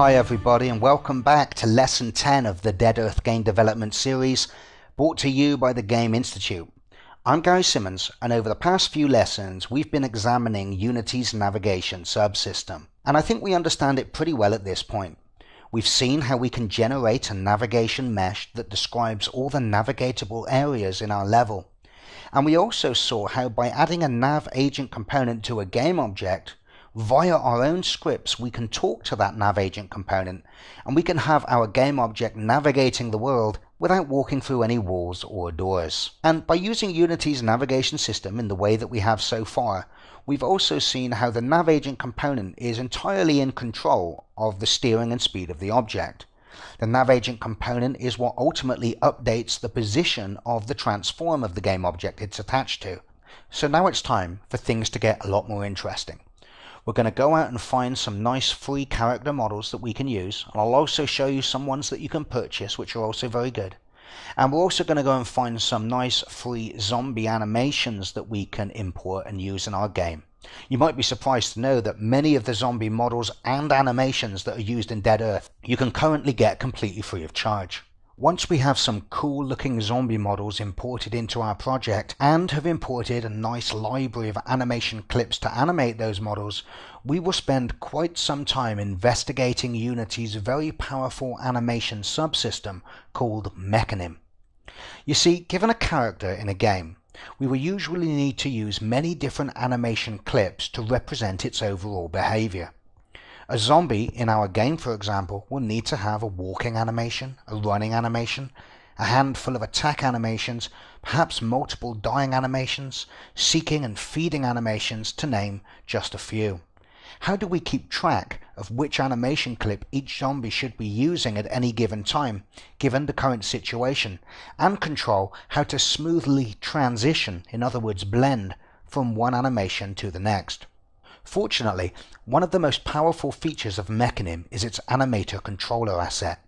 Hi everybody and welcome back to Lesson 10 of the Dead Earth Game Development Series, brought to you by the Game Institute. I'm Gary Simmons, and over the past few lessons we've been examining Unity's navigation subsystem, and I think we understand it pretty well at this point. We've seen how we can generate a navigation mesh that describes all the navigatable areas in our level, and we also saw how by adding a nav agent component to a game object, via our own scripts we can talk to that nav agent component, and we can have our game object navigating the world without walking through any walls or doors. And by using Unity's navigation system in the way that we have so far, we've also seen how the nav agent component is entirely in control of the steering and speed of the object. The nav agent component is what ultimately updates the position of the transform of the game object it's attached to. So now it's time for things to get a lot more interesting. We're going to go out and find some nice free character models that we can use, and I'll also show you some ones that you can purchase which are also very good. And we're also going to go and find some nice free zombie animations that we can import and use in our game. You might be surprised to know that many of the zombie models and animations that are used in Dead Earth you can currently get completely free of charge. Once we have some cool looking zombie models imported into our project and have imported a nice library of animation clips to animate those models, we will spend quite some time investigating Unity's very powerful animation subsystem called Mechanim. You see, given a character in a game, we will usually need to use many different animation clips to represent its overall behavior. A zombie in our game, for example, will need to have a walking animation, a running animation, a handful of attack animations, perhaps multiple dying animations, seeking and feeding animations, to name just a few. How do we keep track of which animation clip each zombie should be using at any given time, given the current situation, and control how to smoothly transition, in other words blend, from one animation to the next? Fortunately, one of the most powerful features of Mechanim is its animator controller asset.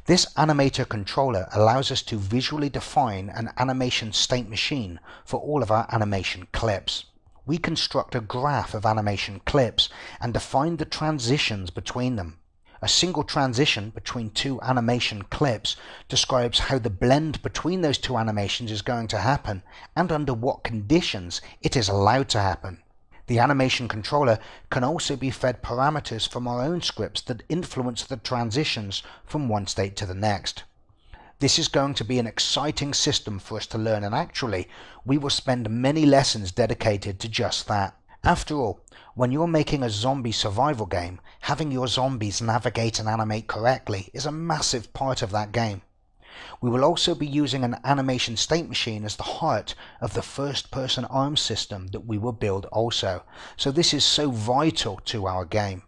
This animator controller allows us to visually define an animation state machine for all of our animation clips. We construct a graph of animation clips and define the transitions between them. A single transition between two animation clips describes how the blend between those two animations is going to happen and under what conditions it is allowed to happen. The animation controller can also be fed parameters from our own scripts that influence the transitions from one state to the next. This is going to be an exciting system for us to learn, and actually we will spend many lessons dedicated to just that. After all, when you're making a zombie survival game, having your zombies navigate and animate correctly is a massive part of that game. We will also be using an animation state machine as the heart of the first-person arm system that we will build also, so this is so vital to our game.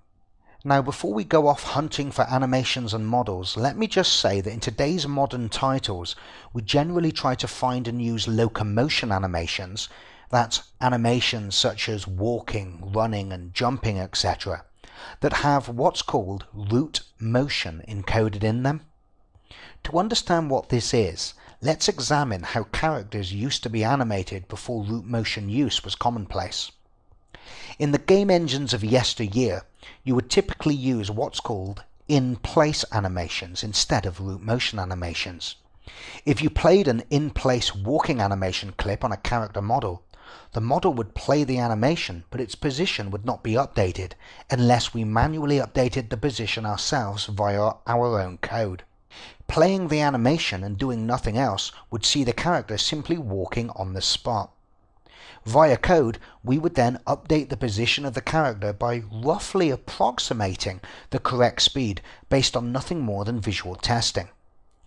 Now, before we go off hunting for animations and models, let me just say that in today's modern titles we generally try to find and use locomotion animations, that's animations such as walking, running and jumping, etc., that have what's called root motion encoded in them. To understand what this is, let's examine how characters used to be animated before root motion use was commonplace. In the game engines of yesteryear, you would typically use what's called in-place animations instead of root motion animations. If you played an in-place walking animation clip on a character model, the model would play the animation, but its position would not be updated unless we manually updated the position ourselves via our own code. Playing the animation and doing nothing else would see the character simply walking on the spot. Via code, we would then update the position of the character by roughly approximating the correct speed based on nothing more than visual testing.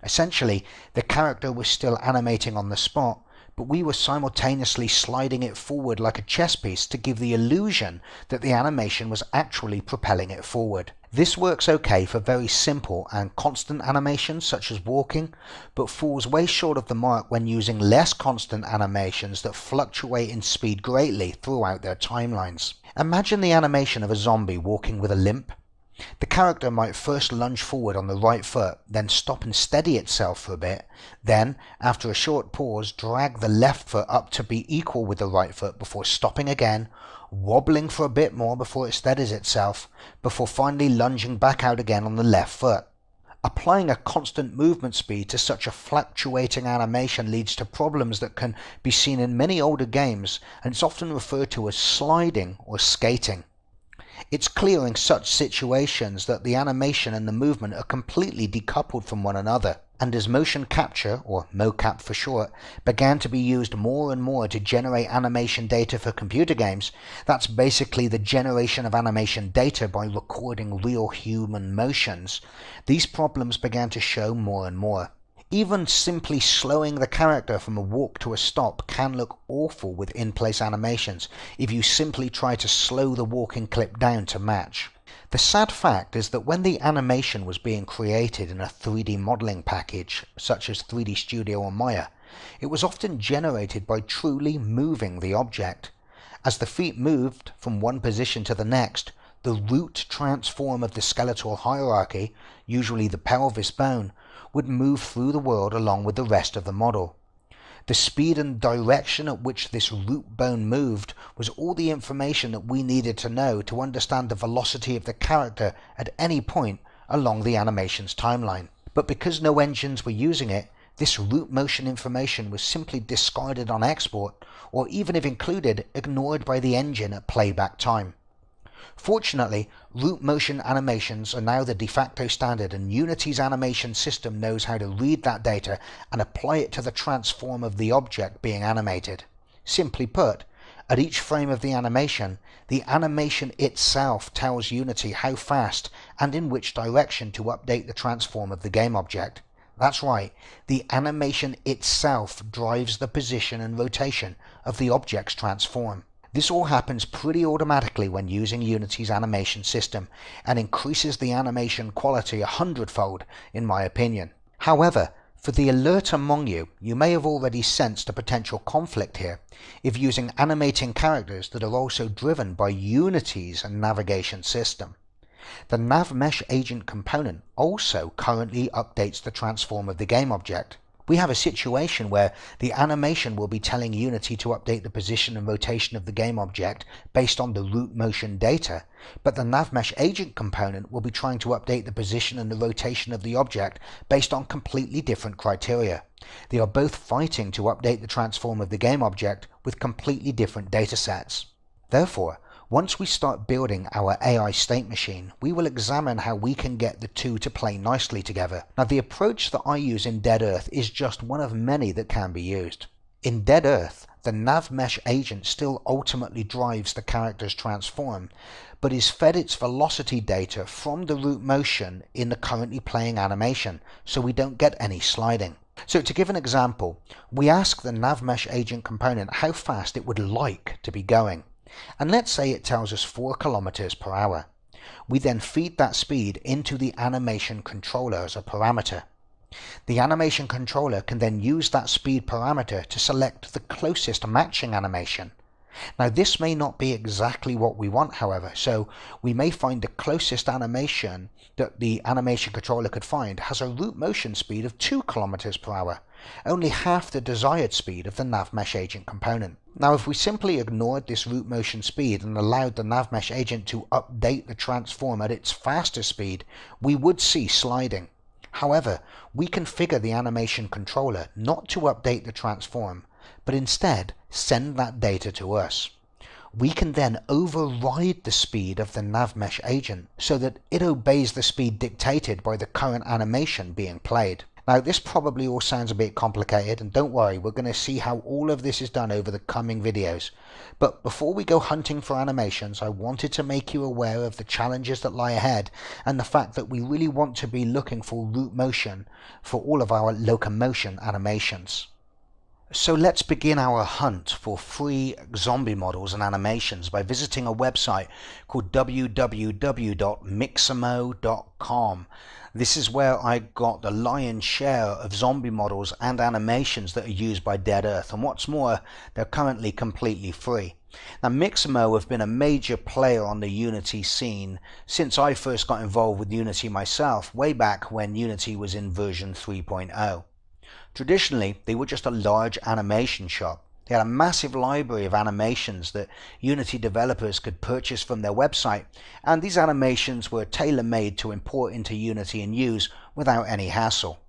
Essentially, the character was still animating on the spot, but we were simultaneously sliding it forward like a chess piece to give the illusion that the animation was actually propelling it forward. This works okay for very simple and constant animations such as walking, but falls way short of the mark when using less constant animations that fluctuate in speed greatly throughout their timelines. Imagine the animation of a zombie walking with a limp. The character might first lunge forward on the right foot, then stop and steady itself for a bit, then, after a short pause, drag the left foot up to be equal with the right foot before stopping again, wobbling for a bit more before it steadies itself, before finally lunging back out again on the left foot. Applying a constant movement speed to such a fluctuating animation leads to problems that can be seen in many older games, and it's often referred to as sliding or skating. It's clear in such situations that the animation and the movement are completely decoupled from one another, and as motion capture, or mocap for short, began to be used more and more to generate animation data for computer games, that's basically the generation of animation data by recording real human motions, these problems began to show more and more. Even simply slowing the character from a walk to a stop can look awful with in-place animations if you simply try to slow the walking clip down to match. The sad fact is that when the animation was being created in a 3D modeling package such as 3D Studio or Maya, it was often generated by truly moving the object. As the feet moved from one position to the next, the root transform of the skeletal hierarchy, usually the pelvis bone, would move through the world along with the rest of the model. The speed and direction at which this root bone moved was all the information that we needed to know to understand the velocity of the character at any point along the animation's timeline. But because no engines were using it, this root motion information was simply discarded on export, or even if included, ignored by the engine at playback time. Fortunately, root motion animations are now the de facto standard, and Unity's animation system knows how to read that data and apply it to the transform of the object being animated. Simply put, at each frame of the animation itself tells Unity how fast and in which direction to update the transform of the game object. That's right, the animation itself drives the position and rotation of the object's transform. This all happens pretty automatically when using Unity's animation system, and increases the animation quality 100-fold in my opinion. However, for the alert among you, you may have already sensed a potential conflict here if using animating characters that are also driven by Unity's navigation system. The NavMesh agent component also currently updates the transform of the game object. We have a situation where the animation will be telling Unity to update the position and rotation of the game object based on the root motion data, but the NavMesh agent component will be trying to update the position and the rotation of the object based on completely different criteria. They are both fighting to update the transform of the game object with completely different datasets. Therefore, once we start building our AI state machine, we will examine how we can get the two to play nicely together. Now, the approach that I use in Dead Earth is just one of many that can be used. In Dead Earth, the NavMesh agent still ultimately drives the character's transform, but is fed its velocity data from the root motion in the currently playing animation, so we don't get any sliding. So to give an example, we ask the NavMesh agent component how fast it would like to be going. And let's say it tells us 4 kilometers per hour. We then feed that speed into the animation controller as a parameter. The animation controller can then use that speed parameter to select the closest matching animation. Now, this may not be exactly what we want, however, so we may find the closest animation that the animation controller could find has a root motion speed of 2 kilometers per hour, only half the desired speed of the NavMesh agent component. Now, if we simply ignored this root motion speed and allowed the NavMesh agent to update the transform at its faster speed, we would see sliding. However, we configure the animation controller not to update the transform, but instead send that data to us. We can then override the speed of the NavMesh agent so that it obeys the speed dictated by the current animation being played. Now, this probably all sounds a bit complicated, and don't worry, we're going to see how all of this is done over the coming videos. But before we go hunting for animations, I wanted to make you aware of the challenges that lie ahead, and the fact that we really want to be looking for root motion for all of our locomotion animations. So let's begin our hunt for free zombie models and animations by visiting a website called www.mixamo.com. This is where I got the lion's share of zombie models and animations that are used by Dead Earth, and what's more, they're currently completely free. Now Mixamo have been a major player on the Unity scene since I first got involved with Unity myself, way back when Unity was in version 3.0. Traditionally, they were just a large animation shop. They had a massive library of animations that Unity developers could purchase from their website, and these animations were tailor-made to import into Unity and use without any hassle.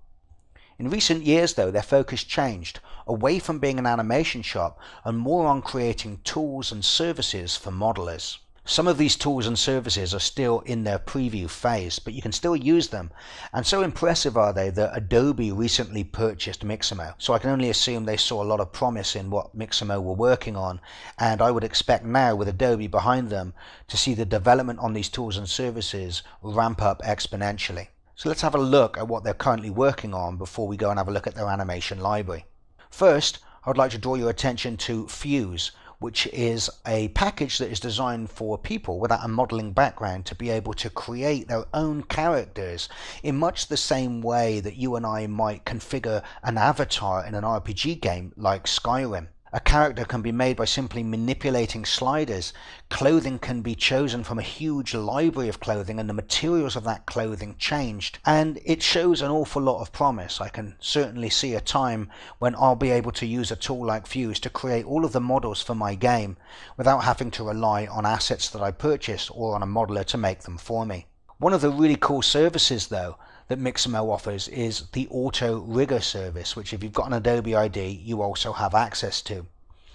In recent years though, their focus changed, away from being an animation shop and more on creating tools and services for modelers. Some of these tools and services are still in their preview phase, but you can still use them, and so impressive are they that Adobe recently purchased Mixamo, so I can only assume they saw a lot of promise in what Mixamo were working on, and I would expect now with Adobe behind them to see the development on these tools and services ramp up exponentially. So let's have a look at what they're currently working on before we go and have a look at their animation library. First, I would like to draw your attention to Fuse, which is a package that is designed for people without a modeling background to be able to create their own characters in much the same way that you and I might configure an avatar in an RPG game like Skyrim. A character can be made by simply manipulating sliders. Clothing can be chosen from a huge library of clothing and the materials of that clothing changed. And it shows an awful lot of promise. I can certainly see a time when I'll be able to use a tool like Fuse to create all of the models for my game without having to rely on assets that I purchased or on a modeler to make them for me. One of the really cool services though that Mixamo offers is the Auto Rigger service, which if you've got an Adobe ID you also have access to.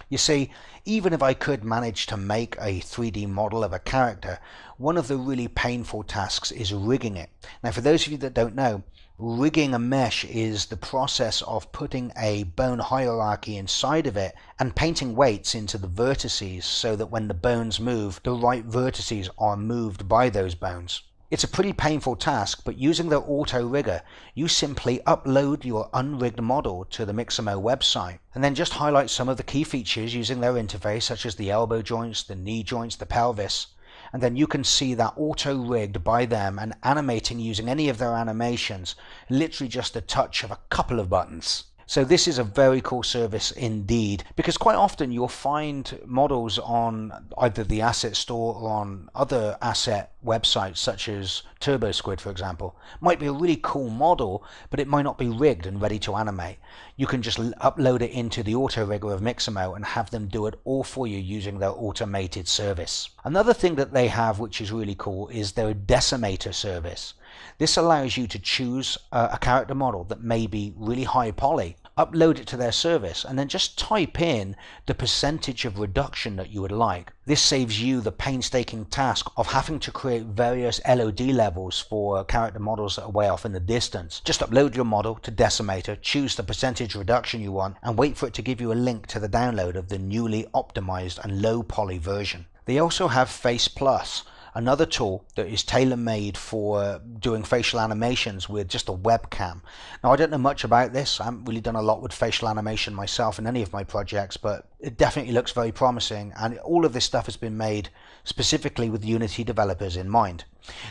You see, even if I could manage to make a 3D model of a character, one of the really painful tasks is rigging it. Now for those of you that don't know, rigging a mesh is the process of putting a bone hierarchy inside of it and painting weights into the vertices so that when the bones move, the right vertices are moved by those bones. It's a pretty painful task, but using the Auto Rigger, you simply upload your unrigged model to the Mixamo website and then just highlight some of the key features using their interface, such as the elbow joints, the knee joints, the pelvis, and then you can see that auto-rigged by them and animating using any of their animations, literally just a touch of a couple of buttons. So this is a very cool service indeed, because quite often you'll find models on either the asset store or on other asset websites such as TurboSquid, for example. Might be a really cool model, but it might not be rigged and ready to animate. You can just upload it into the Auto Rigger of Mixamo and have them do it all for you using their automated service. Another thing that they have which is really cool is their Decimator service. This allows you to choose a character model that may be really high poly, upload it to their service, and then just type in the percentage of reduction that you would like. This saves you the painstaking task of having to create various LOD levels for character models that are way off in the distance. Just upload your model to Decimator, choose the percentage reduction you want, and wait for it to give you a link to the download of the newly optimized and low poly version. They also have Face Plus, another tool that is tailor-made for doing facial animations with just a webcam. Now I don't know much about this, I haven't really done a lot with facial animation myself in any of my projects, but it definitely looks very promising, and all of this stuff has been made specifically with Unity developers in mind.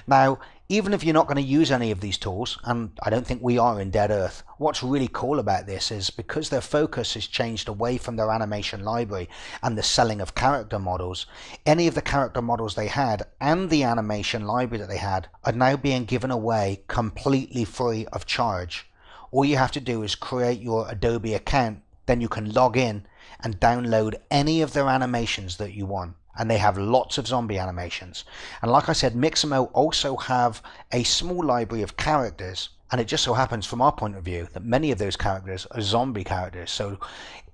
Now, even if you're not going to use any of these tools, and I don't think we are in Dead Earth, what's really cool about this is because their focus has changed away from their animation library and the selling of character models, any of the character models they had and the animation library that they had are now being given away completely free of charge. All you have to do is create your Adobe account, then you can log in and download any of their animations that you want. And they have lots of zombie animations. And like I said, Mixamo also have a small library of characters, and it just so happens from our point of view that many of those characters are zombie characters. So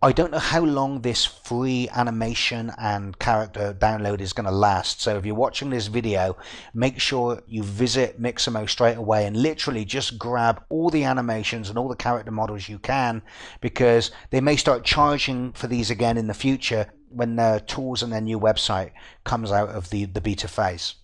I don't know how long this free animation and character download is going to last. So if you're watching this video, make sure you visit Mixamo straight away and literally just grab all the animations and all the character models you can, because they may start charging for these again in the future when their tools and their new website comes out of the beta phase.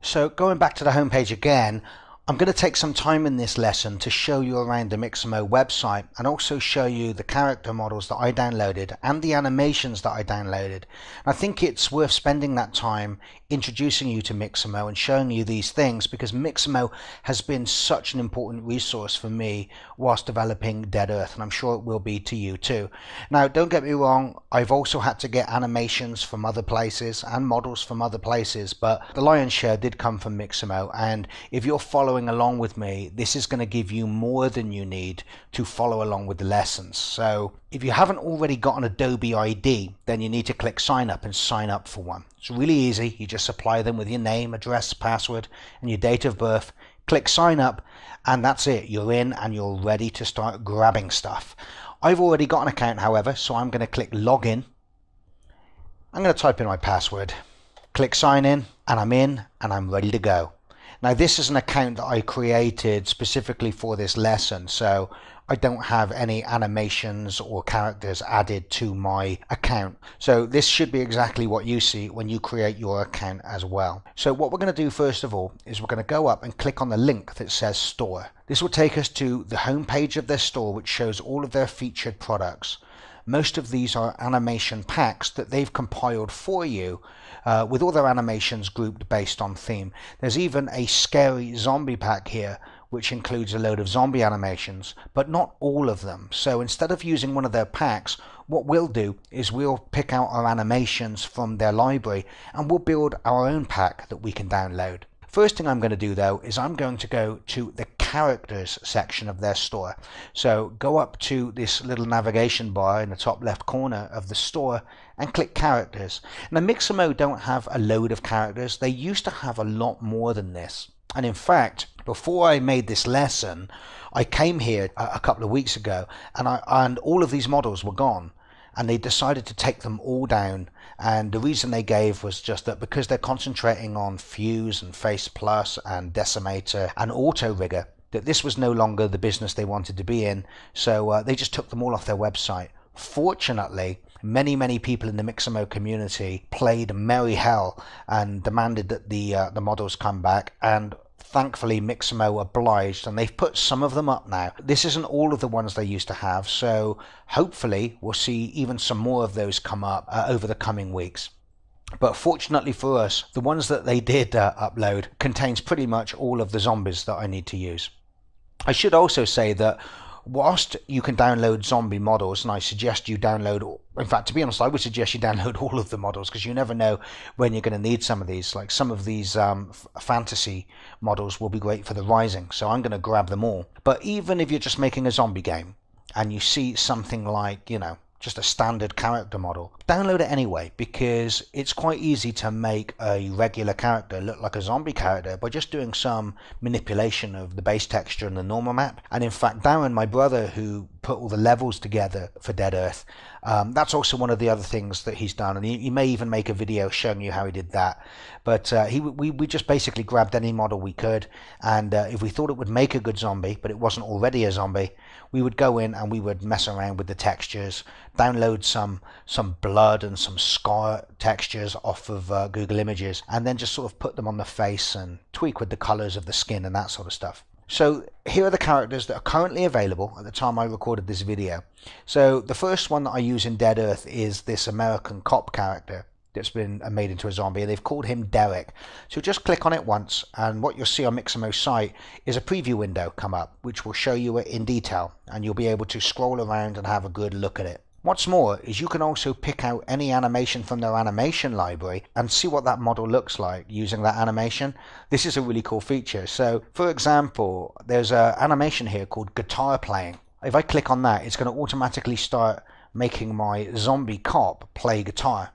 So going back to the homepage again, I'm going to take some time in this lesson to show you around the Mixamo website and also show you the character models that I downloaded and the animations that I downloaded. I think it's worth spending that time introducing you to Mixamo and showing you these things, because Mixamo has been such an important resource for me whilst developing Dead Earth, and I'm sure it will be to you too. Now, don't get me wrong, I've also had to get animations from other places and models from other places, but the lion's share did come from Mixamo, and if you're following along with me, this is going to give you more than you need to follow along with the lessons. So if you haven't already got an Adobe ID, then you need to click sign up and sign up for one. It's really easy. You just supply them with your name, address, password, and your date of birth. Click sign up, and that's it. You're in and you're ready to start grabbing stuff. I've already got an account, however, so I'm going to click login. I'm going to type in my password, click sign in, and I'm in and I'm ready to go. Now, this is an account that I created specifically for this lesson, so I don't have any animations or characters added to my account. So this should be exactly what you see when you create your account as well. So what we're going to do first of all is we're going to go up and click on the link that says store. This will take us to the home page of their store, which shows all of their featured products. Most of these are animation packs that they've compiled for you with all their animations grouped based on theme. There's even a scary zombie pack here, which includes a load of zombie animations, but not all of them. So instead of using one of their packs, what we'll do is we'll pick out our animations from their library and we'll build our own pack that we can download. First thing I'm going to do though is I'm going to go to the characters section of their store. So go up to this little navigation bar in the top left corner of the store and click characters. Now, Mixamo don't have a load of characters. They used to have a lot more than this. And in fact, before I made this lesson, I came here a couple of weeks ago and all of these models were gone. And they decided to take them all down, and the reason they gave was just that because they're concentrating on Fuse and Face Plus and Decimator and Auto Rigger, that this was no longer the business they wanted to be in, so they just took them all off their website. Fortunately, many people in the Mixamo community played merry hell and demanded that the models come back, and thankfully Mixamo obliged, and they've put some of them up now. This isn't all of the ones they used to have, so hopefully we'll see even some more of those come up over the coming weeks. But fortunately for us, the ones that they did upload contains pretty much all of the zombies that I need to use. I should also say that whilst you can download zombie models, and I suggest you download, in fact, to be honest, I would suggest you download all of the models, because you never know when you're going to need some of these. Like some of these fantasy models will be great for the Rising, so I'm going to grab them all. But even if you're just making a zombie game and you see something like, you know, just a standard character model, download it anyway, because it's quite easy to make a regular character look like a zombie character by just doing some manipulation of the base texture and the normal map. And in fact, Darren, my brother, who put all the levels together for Dead Earth, that's also one of the other things that he's done, and he may even make a video showing you how he did that. But we just basically grabbed any model we could, and if we thought it would make a good zombie but it wasn't already a zombie, we would go in and we would mess around with the textures, download some blood and some scar textures off of Google Images, and then just sort of put them on the face and tweak with the colors of the skin and that sort of stuff. So here are the characters that are currently available at the time I recorded this video. So the first one that I use in Dead Earth is this American cop character that's been made into a zombie, and they've called him Derek. So just click on it once, and what you'll see on Mixamo's site is a preview window come up, which will show you it in detail, and you'll be able to scroll around and have a good look at it. What's more is you can also pick out any animation from their animation library and see what that model looks like using that animation. This is a really cool feature. So for example, there's an animation here called guitar playing. If I click on that, it's going to automatically start making my zombie cop play guitar.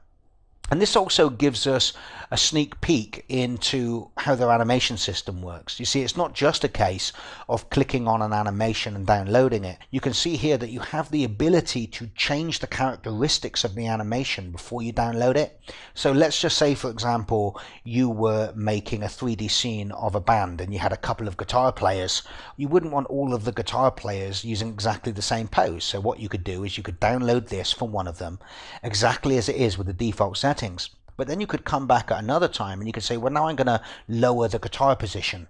And this also gives us a sneak peek into how their animation system works. You see, it's not just a case of clicking on an animation and downloading it. You can see here that you have the ability to change the characteristics of the animation before you download it. So let's just say, for example, you were making a 3D scene of a band and you had a couple of guitar players. You wouldn't want all of the guitar players using exactly the same pose. So what you could do is you could download this from one of them exactly as it is with the default settings. But then you could come back at another time and you could say, well, now I'm going to lower the guitar position.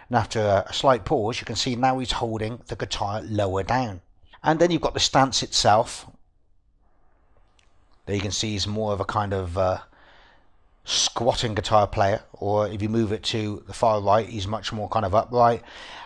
And after a slight pause, you can see now he's holding the guitar lower down. And then you've got the stance itself. There you can see he's more of a kind of squatting guitar player, or if you move it to the far right, he's much more kind of upright.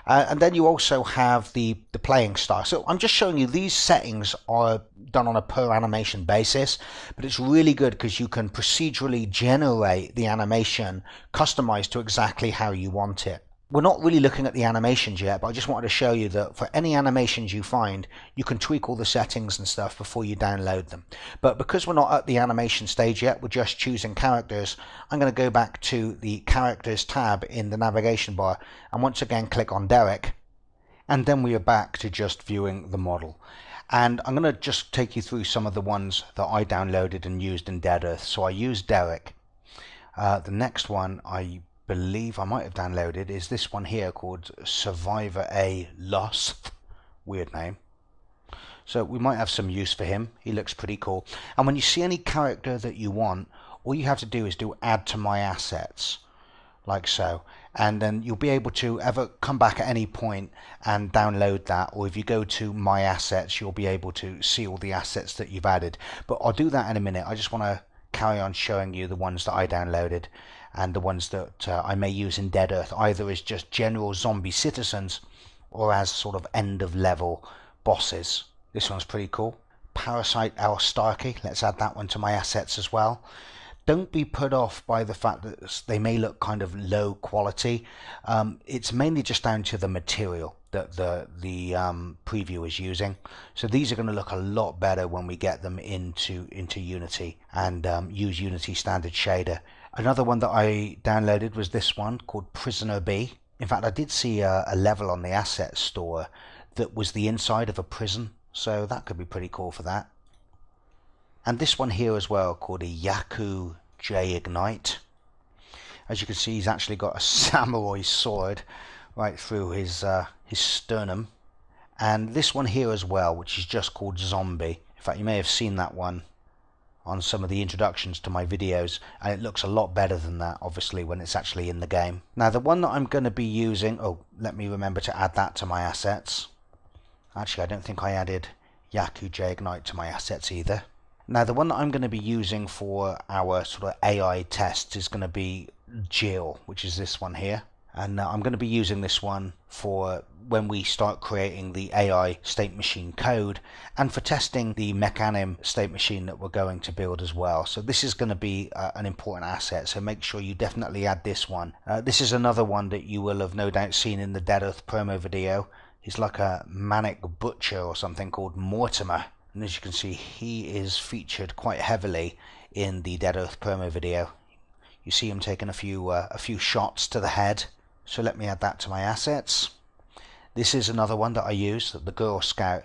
And then you also have the playing style. So I'm just showing you these settings are done on a per animation basis, but it's really good because you can procedurally generate the animation customized to exactly how you want it. We're not really looking at the animations yet, but I just wanted to show you that for any animations you find, you can tweak all the settings and stuff before you download them. But because we're not at the animation stage yet, we're just choosing characters, I'm going to go back to the characters tab in the navigation bar and once again click on Derek, and then we are back to just viewing the model. And I'm going to just take you through some of the ones that I downloaded and used in Dead Earth. So I used Derek. The next one I believe I might have downloaded is this one here called Survivor A Lost. Weird name. So we might have some use for him. He looks pretty cool. And when you see any character that you want, all you have to do is do add to my assets, like so. And then you'll be able to ever come back at any point and download that, or if you go to my assets, you'll be able to see all the assets that you've added. But I'll do that in a minute. I just want to carry on showing you the ones that I downloaded and the ones that I may use in Dead Earth, either as just general zombie citizens or as sort of end of level bosses. This one's pretty cool. Parasite L. Starkey, let's add that one to my assets as well. Don't be put off by the fact that they may look kind of low quality. It's mainly just down to the material that the preview is using. So these are going to look a lot better when we get them into Unity and use Unity Standard Shader. Another one that I downloaded was this one called Prisoner B. In fact, I did see a level on the asset store that was the inside of a prison, so that could be pretty cool for that. And this one here as well called a Yaku J Ignite. As you can see, he's actually got a samurai sword right through his sternum. And this one here as well, which is just called Zombie. In fact, you may have seen that one on some of the introductions to my videos, and it looks a lot better than that obviously when it's actually in the game. Now the one that I'm going to be using, let me remember to add that to my assets. Actually, I don't think I added Yaku J Ignite to my assets either. Now the one that I'm going to be using for our sort of AI tests is going to be Jill, which is this one here. And I'm going to be using this one for when we start creating the AI state machine code and for testing the Mechanim state machine that we're going to build as well. So this is going to be an important asset, so make sure you definitely add this one. This is another one that you will have no doubt seen in the Dead Earth promo video. He's like a manic butcher or something called Mortimer. And as you can see, he is featured quite heavily in the Dead Earth promo video. You see him taking a few shots to the head. So let me add that to my assets. This is another one that I use, the Girl Scout.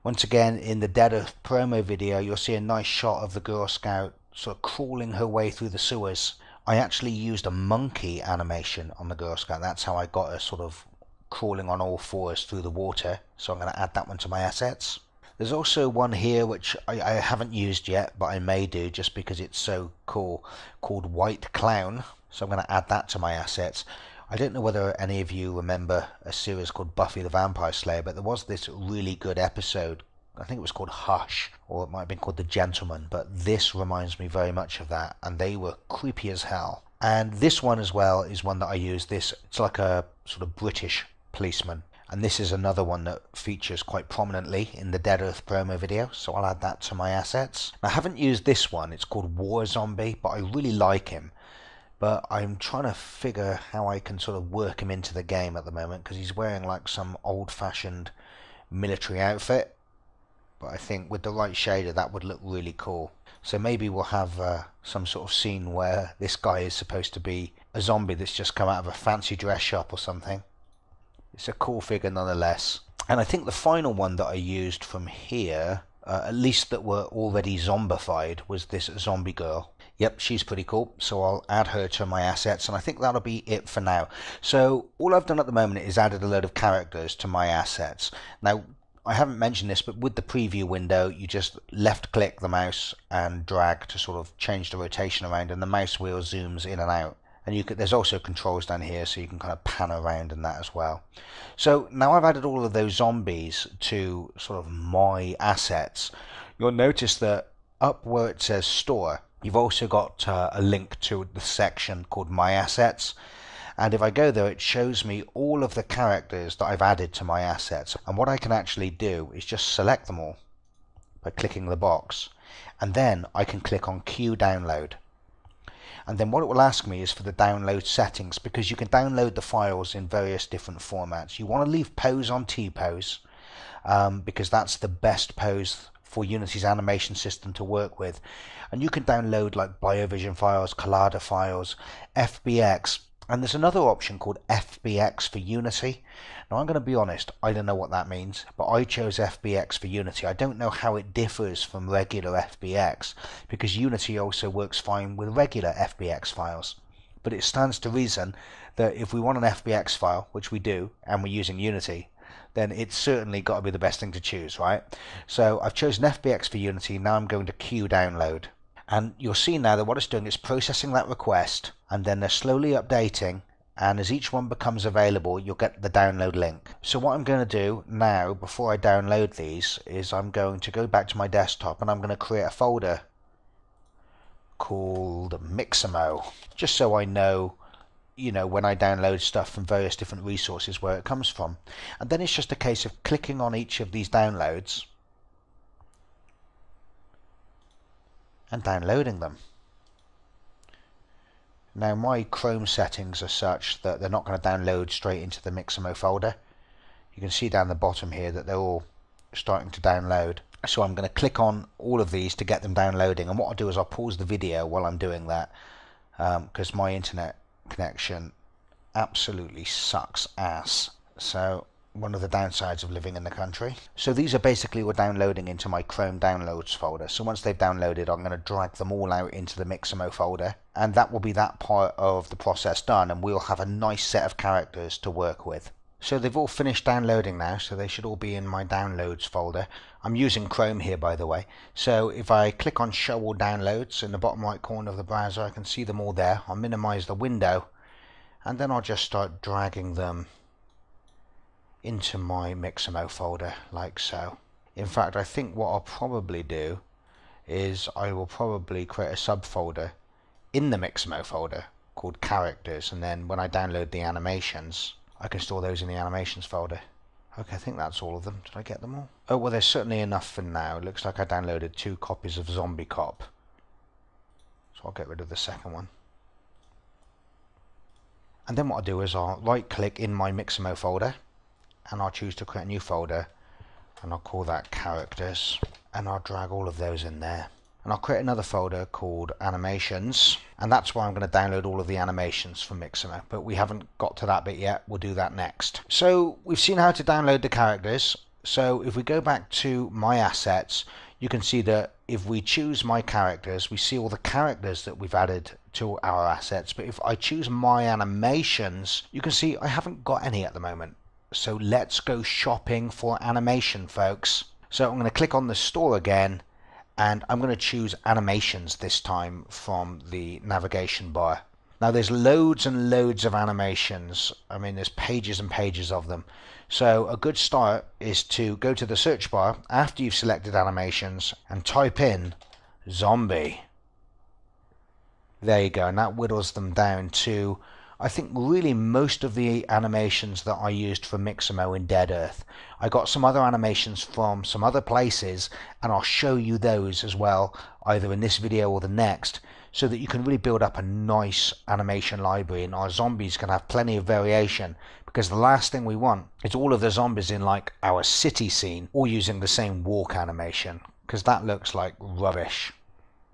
Once again, in the Dead Earth promo video, you'll see a nice shot of the Girl Scout sort of crawling her way through the sewers. I actually used a monkey animation on the Girl Scout. That's how I got her sort of crawling on all fours through the water. So I'm going to add that one to my assets. There's also one here which I haven't used yet, but I may do just because it's so cool, called White Clown. So I'm going to add that to my assets. I don't know whether any of you remember a series called Buffy the Vampire Slayer, but there was this really good episode. I think it was called Hush, or it might have been called The Gentleman, but this reminds me very much of that, and they were creepy as hell. And this one as well is one that I use. It's like a sort of British policeman, and this is another one that features quite prominently in the Dead Earth promo video, so I'll add that to my assets. I haven't used this one, it's called War Zombie, but I really like him. But I'm trying to figure how I can sort of work him into the game at the moment, because he's wearing like some old-fashioned military outfit. But I think with the right shader that would look really cool. So maybe we'll have some sort of scene where this guy is supposed to be a zombie that's just come out of a fancy dress shop or something. It's a cool figure nonetheless. And I think the final one that I used from here, at least that were already zombified, was this zombie girl. Yep, she's pretty cool, so I'll add her to my assets, and I think that'll be it for now. So all I've done at the moment is added a load of characters to my assets. Now, I haven't mentioned this, but with the preview window, you just left-click the mouse and drag to sort of change the rotation around, and the mouse wheel zooms in and out. And there's also controls down here, so you can kind of pan around and that as well. So now I've added all of those zombies to sort of my assets. You'll notice that up where it says store, You've also got a link to the section called My Assets. And if I go there, it shows me all of the characters that I've added to my assets. And what I can actually do is just select them all by clicking the box. And then I can click on Queue Download. And then what it will ask me is for the download settings, because you can download the files in various different formats. You want to leave pose on T-pose, because that's the best pose for Unity's animation system to work with. And you can download like BioVision files, Collada files, FBX, and there's another option called FBX for Unity. Now I'm going to be honest, I don't know what that means, but I chose FBX for Unity. I don't know how it differs from regular FBX, because Unity also works fine with regular FBX files. But it stands to reason that if we want an FBX file, which we do, and we're using Unity, then it's certainly got to be the best thing to choose, right? So I've chosen FBX for Unity. Now I'm going to Queue Download. And you'll see now that what it's doing is processing that request, and then they're slowly updating, and as each one becomes available, you'll get the download link. So what I'm going to do now, before I download these, is I'm going to go back to my desktop and I'm going to create a folder called Mixamo, just so I know, when I download stuff from various different resources, where it comes from. And then it's just a case of clicking on each of these downloads and downloading them. Now my Chrome settings are such that they're not going to download straight into the Mixamo folder. You can see down the bottom here that they're all starting to download. So I'm going to click on all of these to get them downloading, and what I'll do is I'll pause the video while I'm doing that, because my internet connection absolutely sucks ass. So one of the downsides of living in the country. So these are basically all downloading into my Chrome downloads folder. So once they've downloaded, I'm going to drag them all out into the Mixamo folder, and that will be that part of the process done, and we'll have a nice set of characters to work with. So they've all finished downloading now, so they should all be in my downloads folder. I'm using Chrome here, by the way. So if I click on show all downloads in the bottom right corner of the browser, I can see them all there. I'll minimize the window, and then I'll just start dragging them into my Mixamo folder like so. In fact, I think what I'll probably do is I will probably create a subfolder in the Mixamo folder called characters, and then when I download the animations, I can store those in the animations folder. Okay, I think that's all of them. Did I get them all? Oh, well, there's certainly enough for now. It looks like I downloaded 2 copies of Zombie Cop, so I'll get rid of the second one. And then what I'll do is I'll right click in my Mixamo folder, and I'll choose to create a new folder, and I'll call that characters, and I'll drag all of those in there. And I'll create another folder called animations, and that's where I'm going to download all of the animations from Mixamo, but we haven't got to that bit yet. We'll do that next. So we've seen how to download the characters. So if we go back to my assets, you can see that if we choose my characters, we see all the characters that we've added to our assets. But if I choose my animations, you can see I haven't got any at the moment. So let's go shopping for animation, folks. So I'm going to click on the store again, and I'm going to choose animations this time from the navigation bar. Now there's loads and loads of animations. I mean, there's pages and pages of them. So a good start is to go to the search bar after you've selected animations and type in zombie. There you go, and that whittles them down to, I think, really most of the animations that I used for Mixamo in Dead Earth. I got some other animations from some other places, and I'll show you those as well, either in this video or the next, so that you can really build up a nice animation library, and our zombies can have plenty of variation, because the last thing we want is all of the zombies in like our city scene all using the same walk animation, because that looks like rubbish.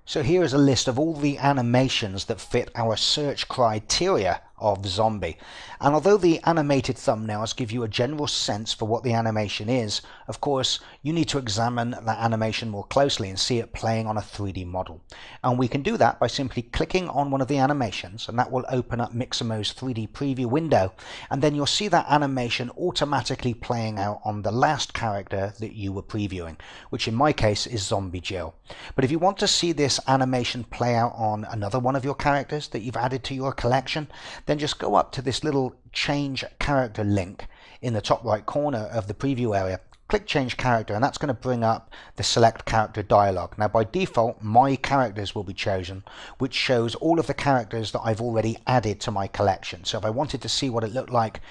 So here is a list of all the animations that fit our search criteria of zombie. And although the animated thumbnails give you a general sense for what the animation is, of course you need to examine that animation more closely and see it playing on a 3D model. And we can do that by simply clicking on one of the animations, and that will open up Mixamo's 3D preview window, and then you'll see that animation automatically playing out on the last character that you were previewing, which in my case is Zombie Jill. But if you want to see this animation play out on another one of your characters that you've added to your collection, then just go up to this little change character link in the top right corner of the preview area, click change character, and that's going to bring up the select character dialog. Now by default my characters will be chosen, which shows all of the characters that I've already added to my collection. So if I wanted to see what it looked like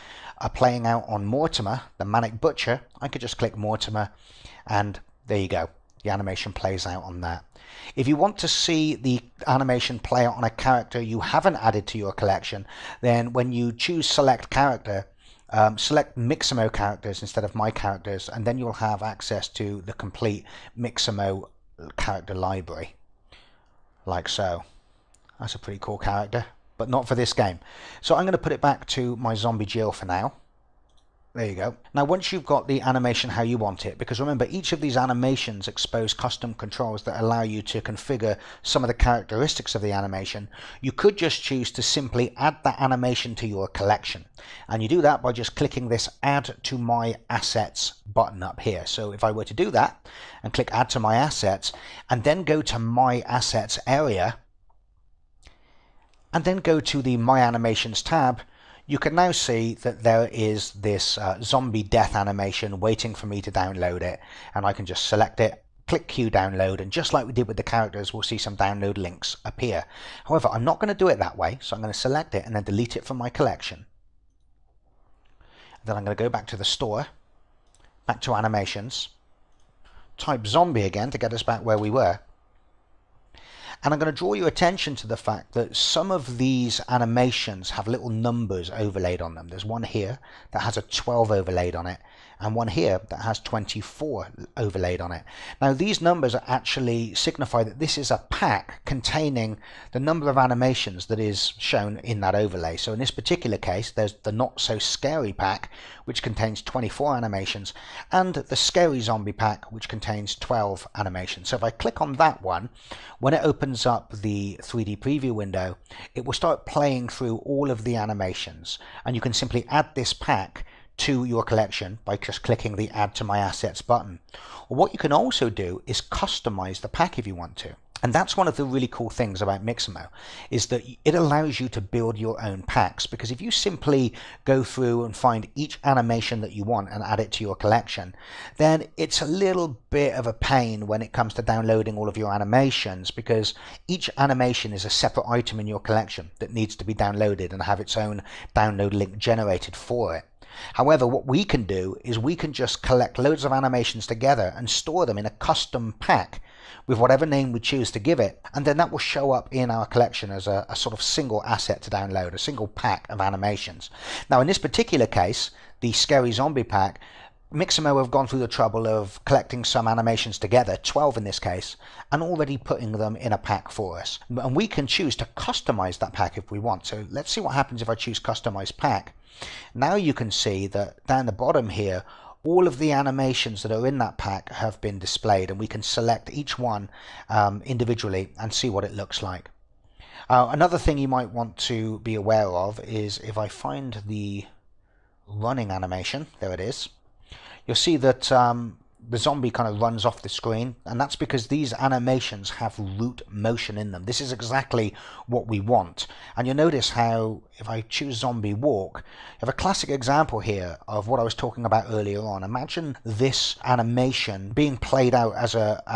playing out on Mortimer, the Manic Butcher, I could just click Mortimer and there you go. The animation plays out on that. If you want to see the animation play out on a character you haven't added to your collection, then when you choose select character, select Mixamo characters instead of my characters, and then you'll have access to the complete Mixamo character library, like so. That's a pretty cool character, but not for this game. So I'm going to put it back to my zombie Jill for now. There you go. Now once you've got the animation how you want it, because remember each of these animations expose custom controls that allow you to configure some of the characteristics of the animation, you could just choose to simply add that animation to your collection. And you do that by just clicking this Add to My Assets button up here. So if I were to do that and click Add to My Assets and then go to My Assets area and then go to the My Animations tab, you can now see that there is this zombie death animation waiting for me to download it, and I can just select it, click Q download, and just like we did with the characters, we'll see some download links appear. However, I'm not going to do it that way, so I'm going to select it and then delete it from my collection. Then I'm going to go back to the store, back to animations, type zombie again to get us back where we were. And I'm going to draw your attention to the fact that some of these animations have little numbers overlaid on them. There's one here that has a 12 overlaid on it, and one here that has 24 overlaid on it. Now these numbers actually signify that this is a pack containing the number of animations that is shown in that overlay. So in this particular case there's the Not So Scary pack, which contains 24 animations, and the Scary Zombie pack, which contains 12 animations. So if I click on that one, when it opens up the 3D preview window, it will start playing through all of the animations, and you can simply add this pack to your collection by just clicking the Add to My Assets button. Or what you can also do is customize the pack if you want to. And that's one of the really cool things about Mixamo, is that it allows you to build your own packs, because if you simply go through and find each animation that you want and add it to your collection, then it's a little bit of a pain when it comes to downloading all of your animations, because each animation is a separate item in your collection that needs to be downloaded and have its own download link generated for it. However, what we can do is we can just collect loads of animations together and store them in a custom pack with whatever name we choose to give it, and then that will show up in our collection as a sort of single asset to download, a single pack of animations. Now in this particular case, the Scary Zombie pack, Mixamo have gone through the trouble of collecting some animations together, 12 in this case, and already putting them in a pack for us. And we can choose to customize that pack if we want. So let's see what happens if I choose Customize Pack. Now you can see that down the bottom here, all of the animations that are in that pack have been displayed, and we can select each one individually and see what it looks like. Another thing you might want to be aware of is if I find the running animation, there it is, you'll see that the zombie kind of runs off the screen, and that's because these animations have root motion in them. This is exactly what we want. And you'll notice how if I choose Zombie Walk, you have a classic example here of what I was talking about earlier on. Imagine this animation being played out as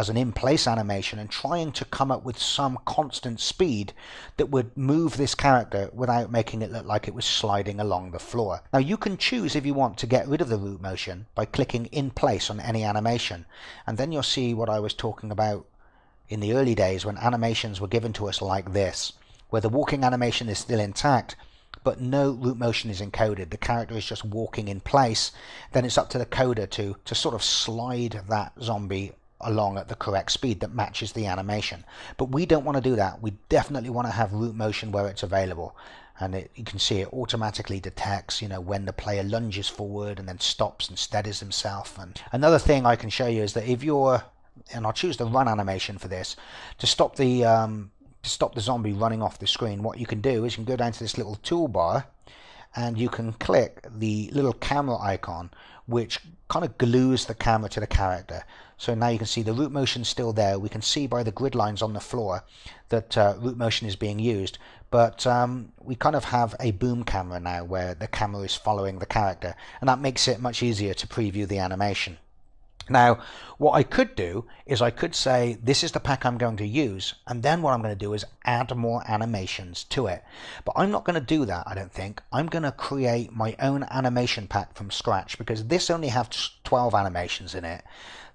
an in-place animation and trying to come up with some constant speed that would move this character without making it look like it was sliding along the floor. Now you can choose if you want to get rid of the root motion by clicking in place on any animation, and then you'll see what I was talking about in the early days when animations were given to us like this, where the walking animation is still intact but no root motion is encoded. The character is just walking in place. Then it's up to the coder to sort of slide that zombie along at the correct speed that matches the animation. But we don't want to do that. We definitely want to have root motion where it's available. And you can see it automatically detects, when the player lunges forward and then stops and steadies himself. And another thing I can show you is that if you're, and I'll choose the run animation for this, to stop the zombie running off the screen, what you can do is you can go down to this little toolbar and you can click the little camera icon, which kind of glues the camera to the character. So now you can see the root motion still there. We can see by the grid lines on the floor that root motion is being used, but we kind of have a boom camera now where the camera is following the character, and that makes it much easier to preview the animation. Now, what I could do is I could say, this is the pack I'm going to use, and then what I'm going to do is add more animations to it. But I'm not going to do that, I don't think. I'm going to create my own animation pack from scratch, because this only has 12 animations in it.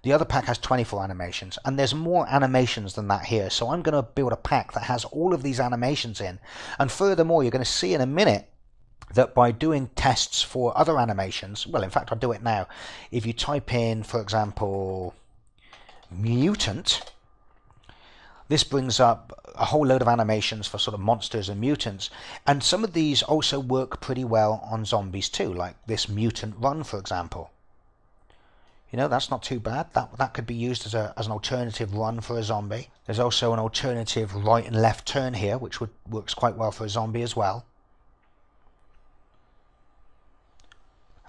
The other pack has 24 animations, and there's more animations than that here. So I'm going to build a pack that has all of these animations in. And furthermore, you're going to see in a minute that by doing tests for other animations, well, in fact, I'll do it now. If you type in, for example, mutant, this brings up a whole load of animations for sort of monsters and mutants. And some of these also work pretty well on zombies too, like this mutant run, for example. You know, that's not too bad. That could be used as an alternative run for a zombie. There's also an alternative right and left turn here, which works quite well for a zombie as well.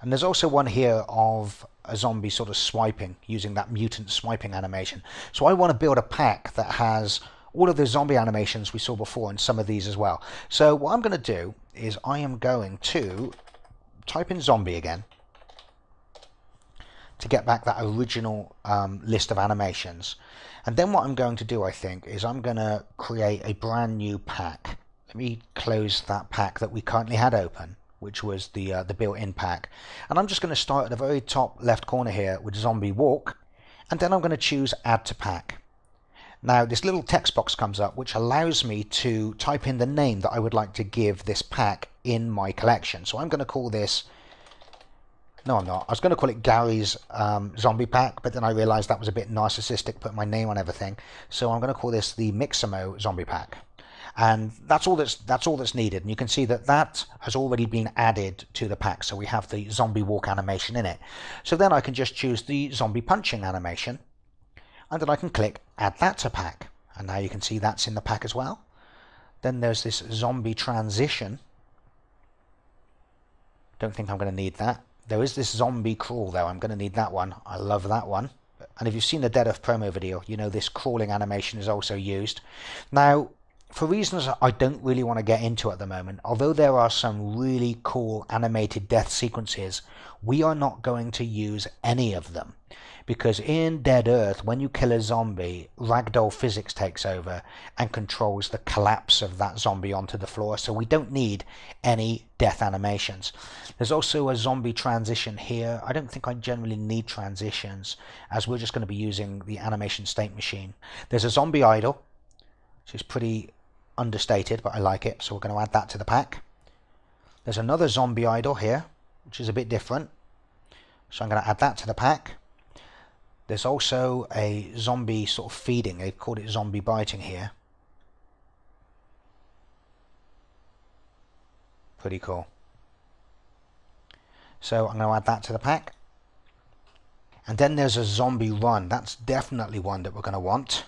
And there's also one here of a zombie sort of swiping, using that mutant swiping animation. So I want to build a pack that has all of the zombie animations we saw before and some of these as well. So what I'm going to do is I am going to type in zombie again to get back that original list of animations. And then what I'm going to do, I think, is I'm going to create a brand new pack. Let me close that pack that we currently had open, which was the built-in pack. And I'm just going to start at the very top left corner here with Zombie Walk, and then I'm going to choose Add to Pack. Now this little text box comes up which allows me to type in the name that I would like to give this pack in my collection. So I'm going to call this, no I'm not, I was going to call it Gary's Zombie Pack, but then I realized that was a bit narcissistic, put my name on everything. So I'm going to call this the Mixamo Zombie Pack. And that's all that's needed. And you can see that that has already been added to the pack. So we have the zombie walk animation in it. So then I can just choose the zombie punching animation, and then I can click add that to pack. And now you can see that's in the pack as well. Then there's this zombie transition. Don't think I'm going to need that. There is this zombie crawl though. I'm going to need that one. I love that one. And if you've seen the Dead Earth promo video, you know this crawling animation is also used. Now, for reasons I don't really want to get into at the moment, although there are some really cool animated death sequences, we are not going to use any of them. Because in Dead Earth, when you kill a zombie, ragdoll physics takes over and controls the collapse of that zombie onto the floor, so we don't need any death animations. There's also a zombie transition here. I don't think I generally need transitions, as we're just going to be using the animation state machine. There's a zombie idle, which is pretty understated, but I like it, so we're going to add that to the pack. There's another zombie idle here, which is a bit different, so I'm going to add that to the pack. There's also a zombie sort of feeding, they've called it zombie biting here. Pretty cool. So I'm going to add that to the pack. And then there's a zombie run. That's definitely one that we're going to want.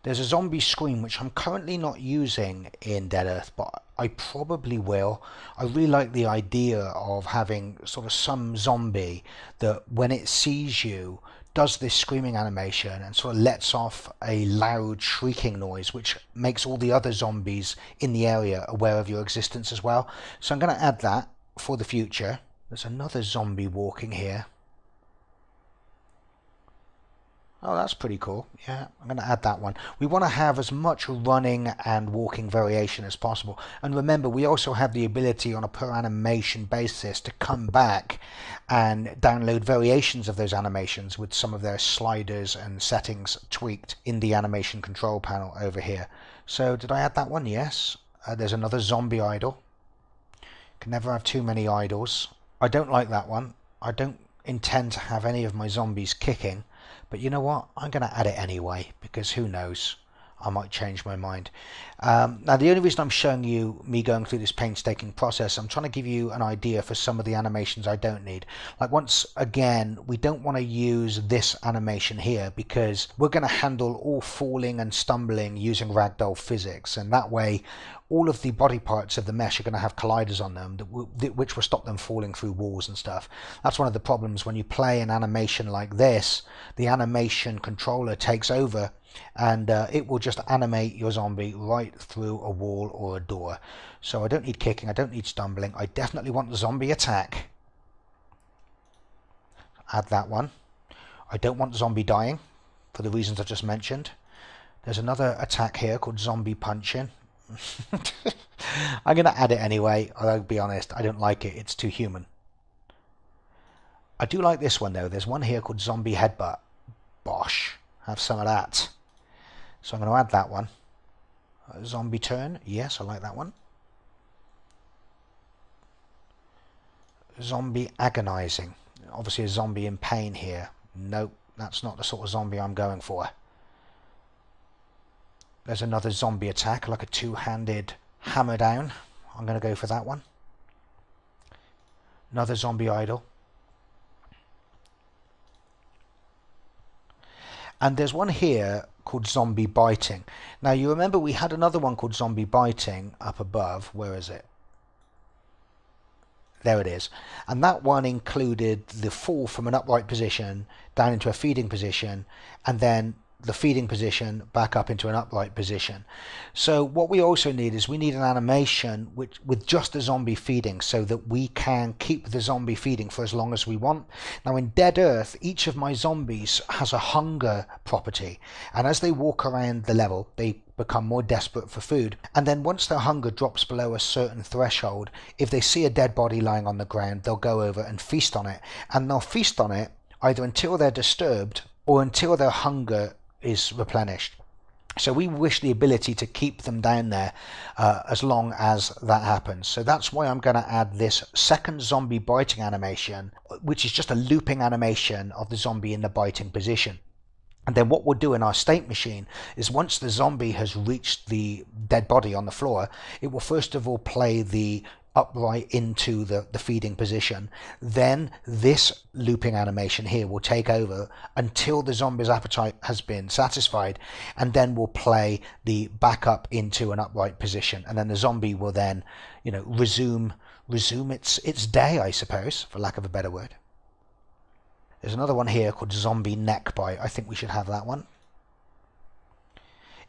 There's a zombie scream, which I'm currently not using in Dead Earth, but I probably will. I really like the idea of having sort of some zombie that when it sees you does this screaming animation and sort of lets off a loud shrieking noise, which makes all the other zombies in the area aware of your existence as well. So I'm going to add that for the future. There's another zombie walking here. Oh, that's pretty cool. Yeah, I'm going to add that one. We want to have as much running and walking variation as possible. And remember, we also have the ability on a per animation basis to come back and download variations of those animations with some of their sliders and settings tweaked in the animation control panel over here. So did I add that one? Yes. There's another zombie idle. Can never have too many idols. I don't like that one. I don't intend to have any of my zombies kicking. But you know what? I'm going to add it anyway, because who knows? I might change my mind. Now, the only reason I'm showing you me going through this painstaking process, I'm trying to give you an idea for some of the animations I don't need. Like, once again, we don't want to use this animation here because we're going to handle all falling and stumbling using ragdoll physics, and that way all of the body parts of the mesh are going to have colliders on them, which will stop them falling through walls and stuff. That's one of the problems when you play an animation like this. The animation controller takes over and it will just animate your zombie right through a wall or a door. So I don't need kicking, I don't need stumbling. I definitely want the zombie attack. Add that one. I don't want zombie dying for the reasons I just mentioned. There's another attack here called zombie punching. I'm going to add it anyway. I'll be honest, I don't like it. It's too human. I do like this one though. There's one here called zombie headbutt. Bosh. Have some of that. So I'm going to add that one. Zombie turn. Yes, I like that one. Zombie agonizing. Obviously a zombie in pain here. Nope, that's not the sort of zombie I'm going for. There's another zombie attack, like a two-handed hammer down. I'm going to go for that one. Another zombie idol. And there's one here called zombie biting. Now you remember we had another one called zombie biting up above. Where is it? There it is. And that one included the fall from an upright position down into a feeding position, and then the feeding position back up into an upright position. So what we also need is we need an animation with just the zombie feeding, so that we can keep the zombie feeding for as long as we want. Now in Dead Earth, each of my zombies has a hunger property, and as they walk around the level they become more desperate for food, and then once their hunger drops below a certain threshold, if they see a dead body lying on the ground, they'll go over and feast on it, and they'll feast on it either until they're disturbed or until their hunger is replenished. So we wish the ability to keep them down there as long as that happens. So that's why I'm going to add this second zombie biting animation, which is just a looping animation of the zombie in the biting position. And then what we'll do in our state machine is once the zombie has reached the dead body on the floor, it will first of all play the upright into the feeding position. Then this looping animation here will take over until the zombie's appetite has been satisfied, and then we'll play the back up into an upright position, and then the zombie will then, you know, resume its day, I suppose, for lack of a better word. There's another one here called zombie neck bite. I think we should have that one.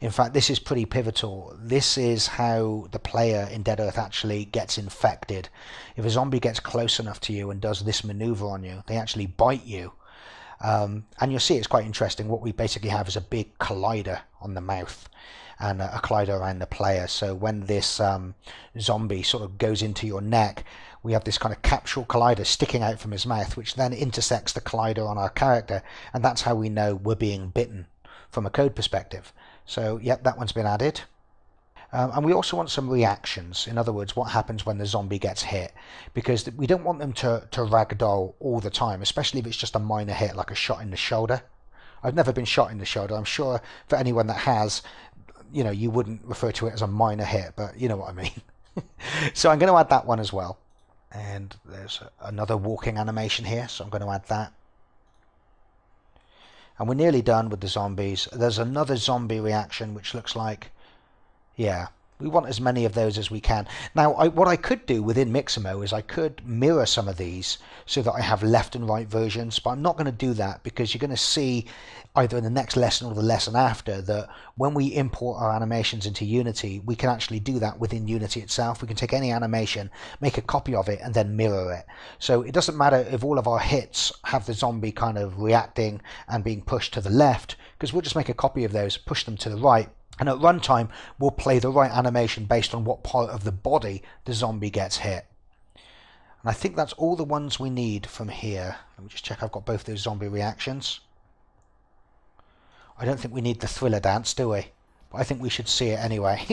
In fact, this is pretty pivotal. This is how the player in Dead Earth actually gets infected. If a zombie gets close enough to you and does this maneuver on you, they actually bite you. And you'll see it's quite interesting. What we basically have is a big collider on the mouth and a collider around the player. So when this zombie sort of goes into your neck, we have this kind of capsule collider sticking out from his mouth, which then intersects the collider on our character, and that's how we know we're being bitten from a code perspective. So yep, that one's been added. And we also want some reactions. In other words, what happens when the zombie gets hit, because we don't want them to ragdoll all the time, especially if it's just a minor hit like a shot in the shoulder. I've never been shot in the shoulder. I'm sure for anyone that has, you know, you wouldn't refer to it as a minor hit, but you know what I mean. So I'm going to add that one as well. And there's another walking animation here, so I'm going to add that. And we're nearly done with the zombies. There's another zombie reaction which looks like, yeah, we want as many of those as we can. Now, what I could do within Mixamo is I could mirror some of these so that I have left and right versions, but I'm not going to do that because you're going to see either in the next lesson or the lesson after that when we import our animations into Unity, we can actually do that within Unity itself. We can take any animation, make a copy of it, and then mirror it. So it doesn't matter if all of our hits have the zombie kind of reacting and being pushed to the left, because we'll just make a copy of those, push them to the right, and at runtime we'll play the right animation based on what part of the body the zombie gets hit. And I think that's all the ones we need from here. Let me just check I've got both those zombie reactions. I don't think we need the thriller dance, do we? But I think we should see it anyway.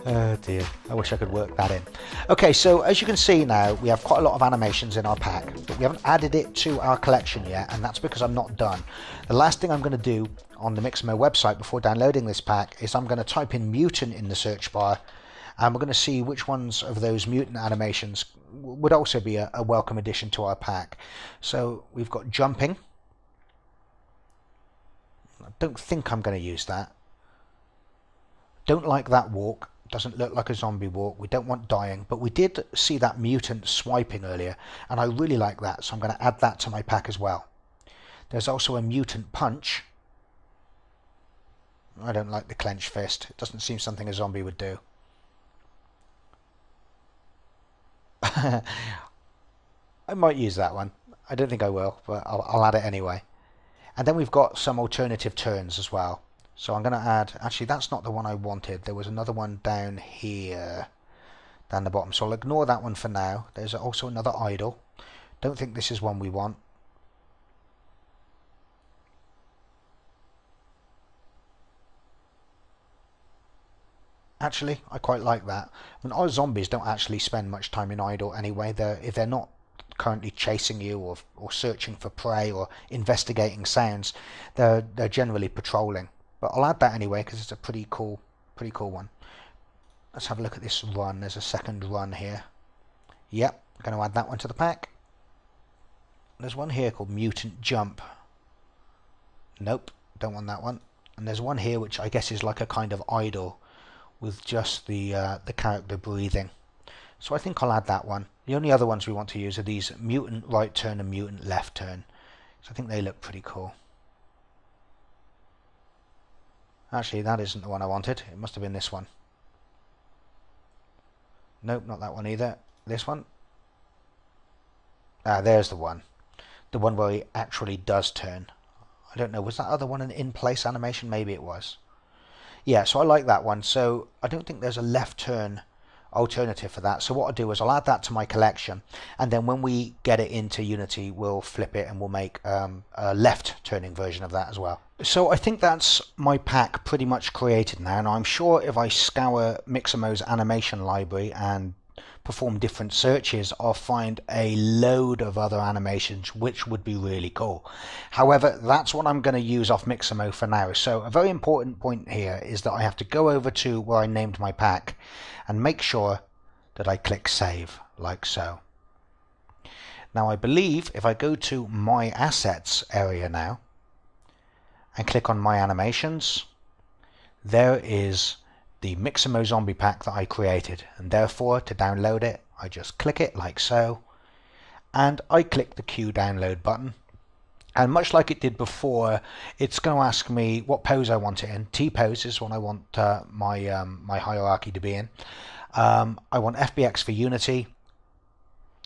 Oh dear, I wish I could work that in. Okay, so as you can see now, we have quite a lot of animations in our pack, but we haven't added it to our collection yet, and that's because I'm not done. The last thing I'm going to do on the Mixamo website before downloading this pack is I'm going to type in mutant in the search bar, and we're going to see which ones of those mutant animations would also be a welcome addition to our pack. So we've got jumping. I don't think I'm going to use that. Don't like that walk. Doesn't look like a zombie walk. We don't want dying, but we did see that mutant swiping earlier, and I really like that, so I'm going to add that to my pack as well. There's also a mutant punch. I don't like the clenched fist. It doesn't seem something a zombie would do. I might use that one. I don't think I will, but I'll add it anyway. And then we've got some alternative turns as well. So I'm going to add, actually that's not the one I wanted. There was another one down here, down the bottom. So I'll ignore that one for now. There's also another idle. Don't think this is one we want. Actually, I quite like that. I mean, our zombies don't actually spend much time in idle anyway. If they're not currently chasing you or searching for prey or investigating sounds, they're generally patrolling. But I'll add that anyway because it's a pretty cool one. Let's have a look at this run. There's a second run here. Yep, I'm going to add that one to the pack. There's one here called Mutant Jump. Nope, don't want that one. And there's one here which I guess is like a kind of idle with just the character breathing. So I think I'll add that one. The only other ones we want to use are these mutant right turn and mutant left turn. So I think they look pretty cool. Actually, that isn't the one I wanted. It must have been this one. Nope, not that one either. This one. Ah, there's the one. The one where he actually does turn. I don't know, was that other one an in-place animation? Maybe it was. Yeah, so I like that one. So I don't think there's a left turn alternative for that. So what I'll do is I'll add that to my collection, and then when we get it into Unity, we'll flip it and we'll make a left turning version of that as well. So I think that's my pack pretty much created now. Now I'm sure if I scour Mixamo's animation library and perform different searches, I'll find a load of other animations which would be really cool. However, that's what I'm going to use off Mixamo for now. So a very important point here is that I have to go over to where I named my pack and make sure that I click save, like so. Now I believe if I go to my assets area now and click on my animations, there is the Mixamo zombie pack that I created, and therefore to download it I just click it like so, and I click the Q download button, and much like it did before, it's going to ask me what pose I want it in. T-pose is what I want my hierarchy to be in. I want FBX for Unity.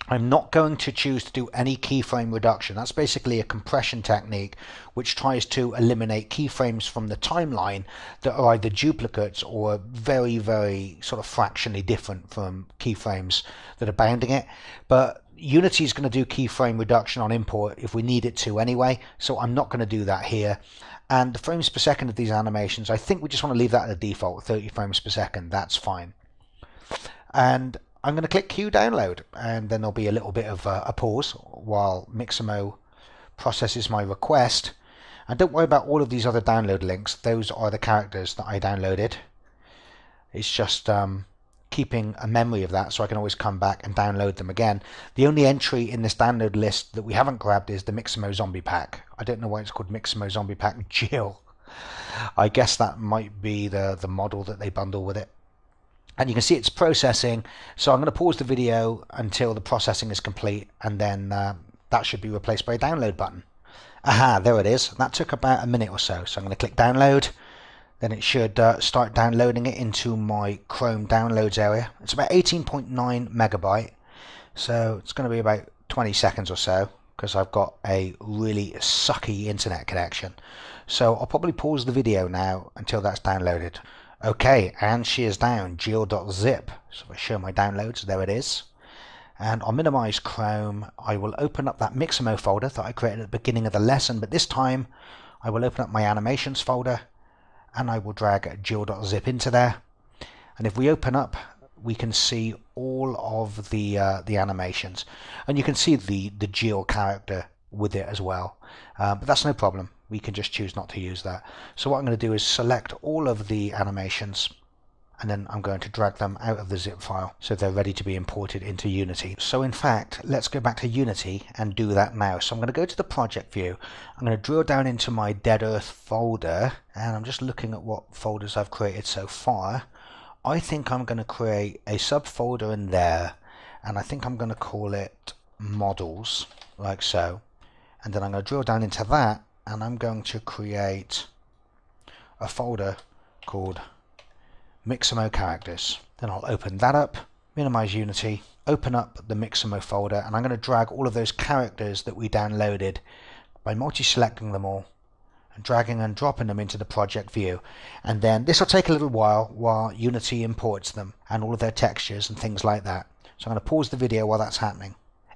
I'm not going to choose to do any keyframe reduction. That's basically a compression technique which tries to eliminate keyframes from the timeline that are either duplicates or very, very sort of fractionally different from keyframes that are bounding it. But Unity is going to do keyframe reduction on import if we need it to anyway, so I'm not going to do that here. And the frames per second of these animations, I think we just want to leave that at the default, 30 frames per second. That's fine. And I'm going to click Q download, and then there'll be a little bit of a pause while Mixamo processes my request. And don't worry about all of these other download links. Those are the characters that I downloaded. It's just keeping a memory of that so I can always come back and download them again. The only entry in this download list that we haven't grabbed is the Mixamo Zombie Pack. I don't know why it's called Mixamo Zombie Pack Jill. I guess that might be the model that they bundle with it. And you can see it's processing, so I'm going to pause the video until the processing is complete, and then that should be replaced by a download button. Aha, there it is. That took about a minute or so. So I'm going to click download. Then it should start downloading it into my Chrome downloads area. It's about 18.9 megabyte, so it's going to be about 20 seconds or so because I've got a really sucky internet connection. So I'll probably pause the video now until that's downloaded. Okay, and she is down, Jill.zip. So if I show my downloads, there it is. And I'll minimize Chrome. I will open up that Mixamo folder that I created at the beginning of the lesson, but this time I will open up my animations folder and I will drag Jill.zip into there. And if we open up, we can see all of the animations. And you can see the Jill character with it as well. But that's no problem. We can just choose not to use that. So what I'm going to do is select all of the animations, and then I'm going to drag them out of the zip file so they're ready to be imported into Unity. So in fact, let's go back to Unity and do that now. So I'm going to go to the project view. I'm going to drill down into my Dead Earth folder, and I'm just looking at what folders I've created so far. I think I'm going to create a subfolder in there, and I think I'm going to call it models, like so. And then I'm going to drill down into that, and I'm going to create a folder called Mixamo Characters. Then I'll open that up, minimize Unity, open up the Mixamo folder, and I'm going to drag all of those characters that we downloaded by multi-selecting them all and dragging and dropping them into the project view. And then this will take a little while Unity imports them and all of their textures and things like that. So I'm going to pause the video while that's happening.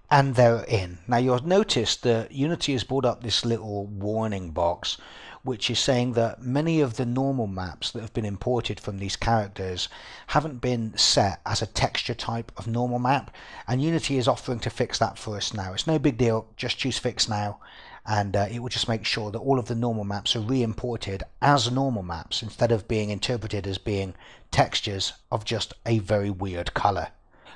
And they're in. Now you'll notice that Unity has brought up this little warning box which is saying that many of the normal maps that have been imported from these characters haven't been set as a texture type of normal map, and Unity is offering to fix that for us now. It's no big deal, just choose Fix Now, and it will just make sure that all of the normal maps are re-imported as normal maps instead of being interpreted as being textures of just a very weird color.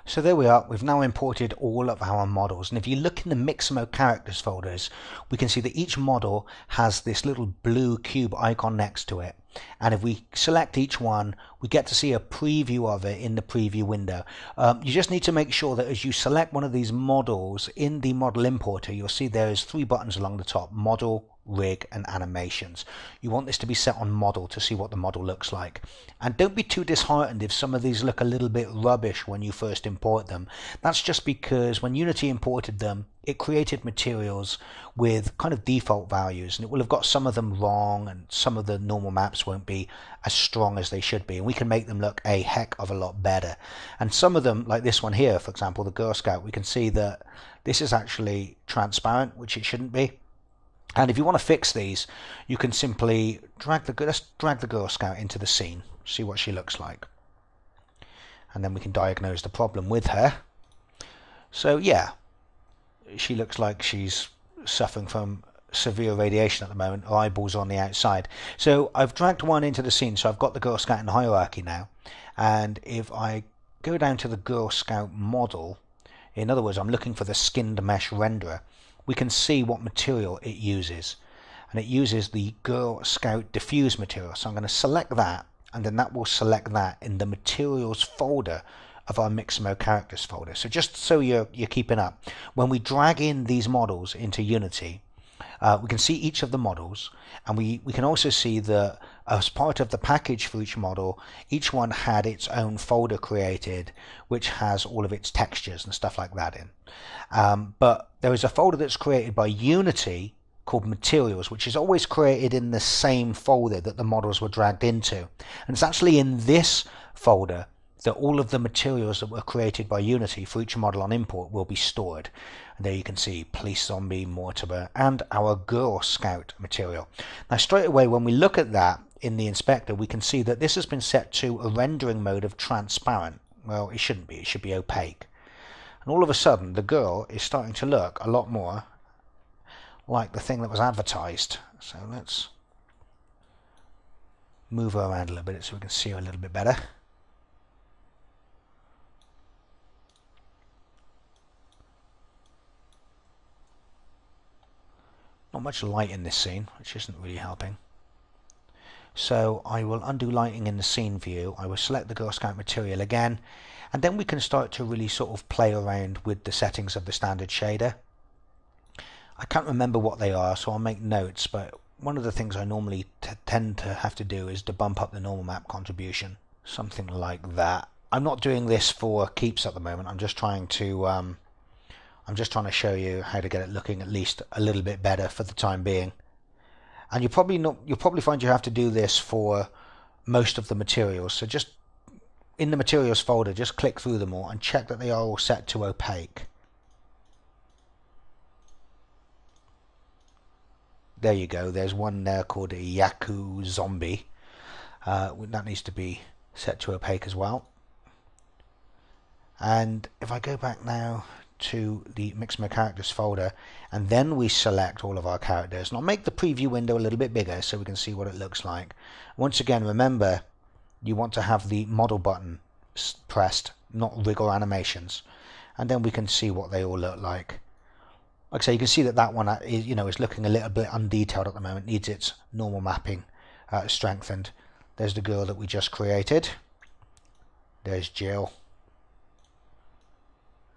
So there we are, we've now imported all of our models, and if you look in the Mixamo characters folders, we can see that each model has this little blue cube icon next to it, and if we select each one, we get to see a preview of it in the preview window. You just need to make sure that as you select one of these models in the model importer, you'll see there's 3 buttons along the top: model, rig and animations. You want this to be set on model to see what the model looks like. And don't be too disheartened if some of these look a little bit rubbish when you first import them. That's just because when Unity imported them, it created materials with kind of default values, and it will have got some of them wrong, and some of the normal maps won't be as strong as they should be, and we can make them look a heck of a lot better. And some of them, like this one here, for example, the Girl Scout, we can see that this is actually transparent, which it shouldn't be. And if you want to fix these, you can simply let's drag the Girl Scout into the scene, see what she looks like, and then we can diagnose the problem with her. So yeah, she looks like she's suffering from severe radiation at the moment. Her eyeballs are on the outside. So I've dragged one into the scene, so I've got the Girl Scout in hierarchy now. And if I go down to the Girl Scout model, in other words, I'm looking for the skinned mesh renderer, we can see what material it uses, and it uses the Girl Scout diffuse material. So I'm going to select that, and then that will select that in the materials folder of our Mixamo characters folder. So just so you're keeping up, when we drag in these models into Unity, we can see each of the models, and we can also see that as part of the package for each model, each one had its own folder created which has all of its textures and stuff like that in. But there is a folder that's created by Unity called Materials, which is always created in the same folder that the models were dragged into. And it's actually in this folder that all of the materials that were created by Unity for each model on import will be stored. And there you can see Police Zombie, Mortimer, and our Girl Scout material. Now straight away when we look at that in the inspector, we can see that this has been set to a rendering mode of transparent. Well, it shouldn't be, it should be opaque. And all of a sudden the girl is starting to look a lot more like the thing that was advertised. So let's move her around a little bit so we can see her a little bit better. Not much light in this scene, which isn't really helping. So I will undo lighting in the scene view, I will select the Girl Scout material again, and then we can start to really sort of play around with the settings of the standard shader. I can't remember what they are, so I'll make notes, but one of the things I normally tend to have to do is to bump up the normal map contribution, something like that. I'm not doing this for keeps at the moment, I'm just trying to show you how to get it looking at least a little bit better for the time being. And you'll probably find you have to do this for most of the materials. So just in the materials folder, just click through them all and check that they are all set to opaque. There you go. There's one there called a Yaku Zombie. That needs to be set to opaque as well. And if I go back now to the Mixamo characters folder, and then we select all of our characters, and I'll make the preview window a little bit bigger so we can see what it looks like. Once again, remember you want to have the model button pressed, not rig or animations, and then we can see what they all look like. Like I say, you can see that that one is looking a little bit undetailed at the moment, needs its normal mapping strengthened. There's the girl that we just created. There's Jill.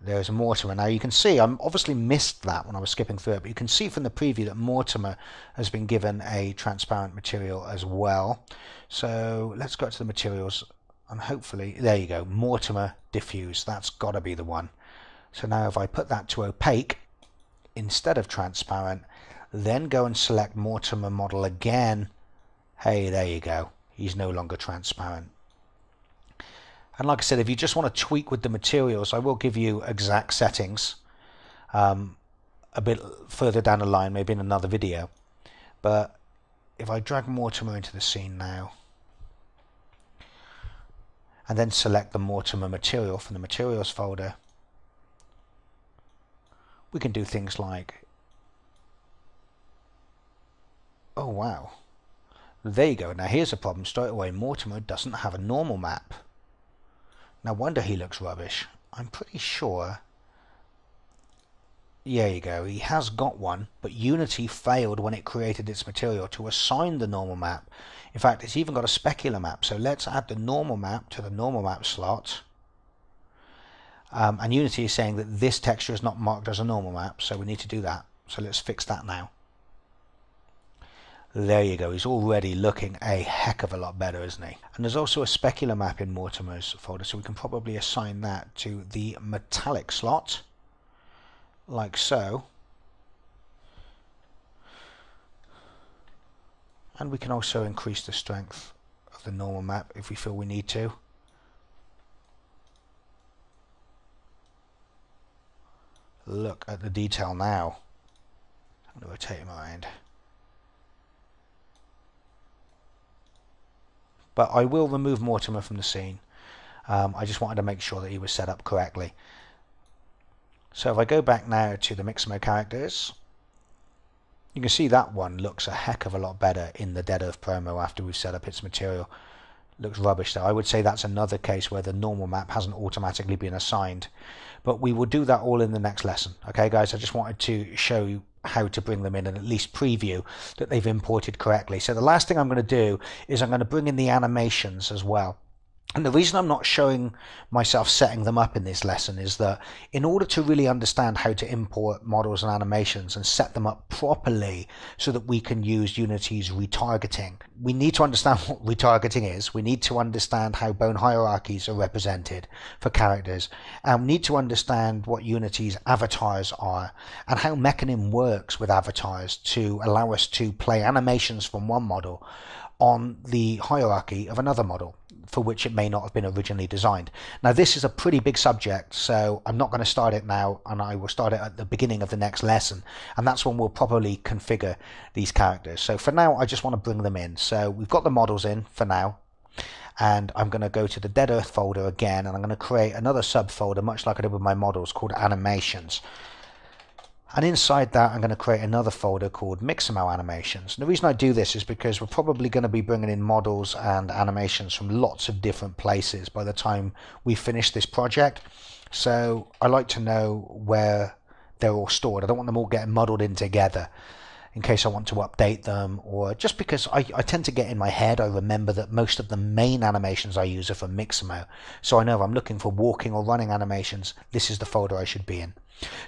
There's Mortimer. Now you can see, I obviously missed that when I was skipping through it, but you can see from the preview that Mortimer has been given a transparent material as well. So let's go to the materials, and hopefully, there you go, Mortimer Diffuse, that's got to be the one. So now if I put that to opaque instead of transparent, then go and select Mortimer model again, hey, there you go, he's no longer transparent. And like I said, if you just want to tweak with the materials, I will give you exact settings a bit further down the line, maybe in another video. But if I drag Mortimer into the scene now, and then select the Mortimer material from the materials folder, we can do things like, oh wow, there you go. Now here's a problem straight away. Mortimer doesn't have a normal map. No wonder he looks rubbish. I'm pretty sure, there you go, he has got one, but Unity failed when it created its material to assign the normal map. In fact, it's even got a specular map, so let's add the normal map to the normal map slot. And Unity is saying that this texture is not marked as a normal map, so we need to do that. So let's fix that now. There you go, he's already looking a heck of a lot better, isn't he? And there's also a specular map in Mortimer's folder, so we can probably assign that to the metallic slot, like so. And we can also increase the strength of the normal map if we feel we need to. Look at the detail now. I'm going to rotate him around. But I will remove Mortimer from the scene. I just wanted to make sure that he was set up correctly. So if I go back now to the Mixamo characters, you can see that one looks a heck of a lot better in the Dead Earth promo after we've set up its material. Looks rubbish though. I would say that's another case where the normal map hasn't automatically been assigned. But we will do that all in the next lesson. Okay guys, I just wanted to show you how to bring them in and at least preview that they've imported correctly. So the last thing I'm going to do is I'm going to bring in the animations as well. And the reason I'm not showing myself setting them up in this lesson is that in order to really understand how to import models and animations and set them up properly so that we can use Unity's retargeting, we need to understand what retargeting is. We need to understand how bone hierarchies are represented for characters. And we need to understand what Unity's avatars are and how Mechanim works with avatars to allow us to play animations from one model on the hierarchy of another model for which it may not have been originally designed. Now this is a pretty big subject, so I'm not going to start it now, and I will start it at the beginning of the next lesson, and that's when we'll probably configure these characters. So for now I just want to bring them in. So we've got the models in for now, and I'm going to go to the Dead Earth folder again, and I'm going to create another subfolder much like I did with my models called Animations. And inside that, I'm going to create another folder called Mixamo Animations. And the reason I do this is because we're probably going to be bringing in models and animations from lots of different places by the time we finish this project. So I like to know where they're all stored. I don't want them all getting muddled in together in case I want to update them, or just because I tend to get in my head, I remember that most of the main animations I use are from Mixamo. So I know if I'm looking for walking or running animations, this is the folder I should be in.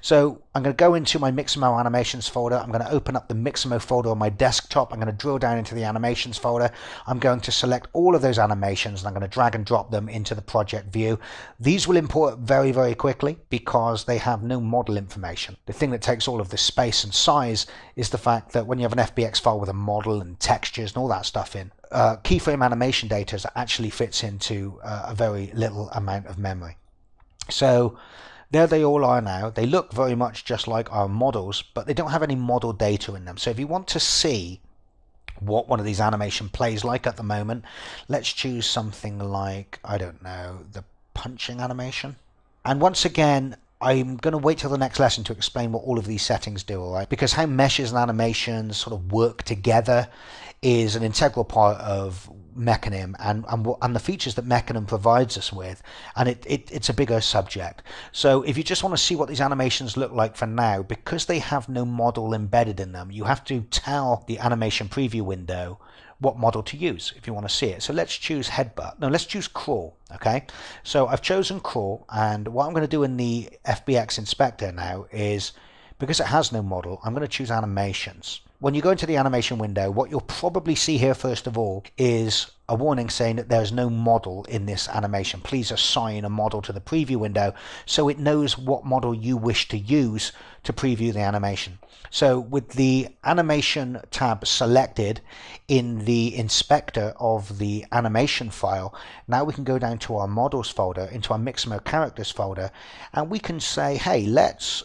So I'm going to go into my Mixamo Animations folder. I'm going to open up the Mixamo folder on my desktop. I'm going to drill down into the Animations folder. I'm going to select all of those animations and I'm going to drag and drop them into the project view. These will import very, very quickly because they have no model information. The thing that takes all of the space and size is the fact that when you have an FBX file with a model and textures and all that stuff in, keyframe animation data actually fits into a very little amount of memory. So there they all are now. They look very much just like our models, but they don't have any model data in them. So if you want to see what one of these animation plays like at the moment, let's choose something like, I don't know, the punching animation. And once again, I'm going to wait till the next lesson to explain what all of these settings do, all right? Because how meshes and animations sort of work together is an integral part of Mechanim and the features that Mechanim provides us with, and it's a bigger subject. So if you just want to see what these animations look like for now, because they have no model embedded in them, you have to tell the animation preview window what model to use if you want to see it. So let's choose headbutt. No, let's choose crawl. Okay, so I've chosen crawl, and what I'm going to do in the FBX inspector now is, because it has no model, I'm going to choose animations. when you go into the animation window, what you'll probably see here first of all is a warning saying that there's no model in this animation. Please assign a model to the preview window so it knows what model you wish to use to preview the animation. So with the animation tab selected in the inspector of the animation file, now we can go down to our models folder, into our Mixamo characters folder, and we can say, hey, let's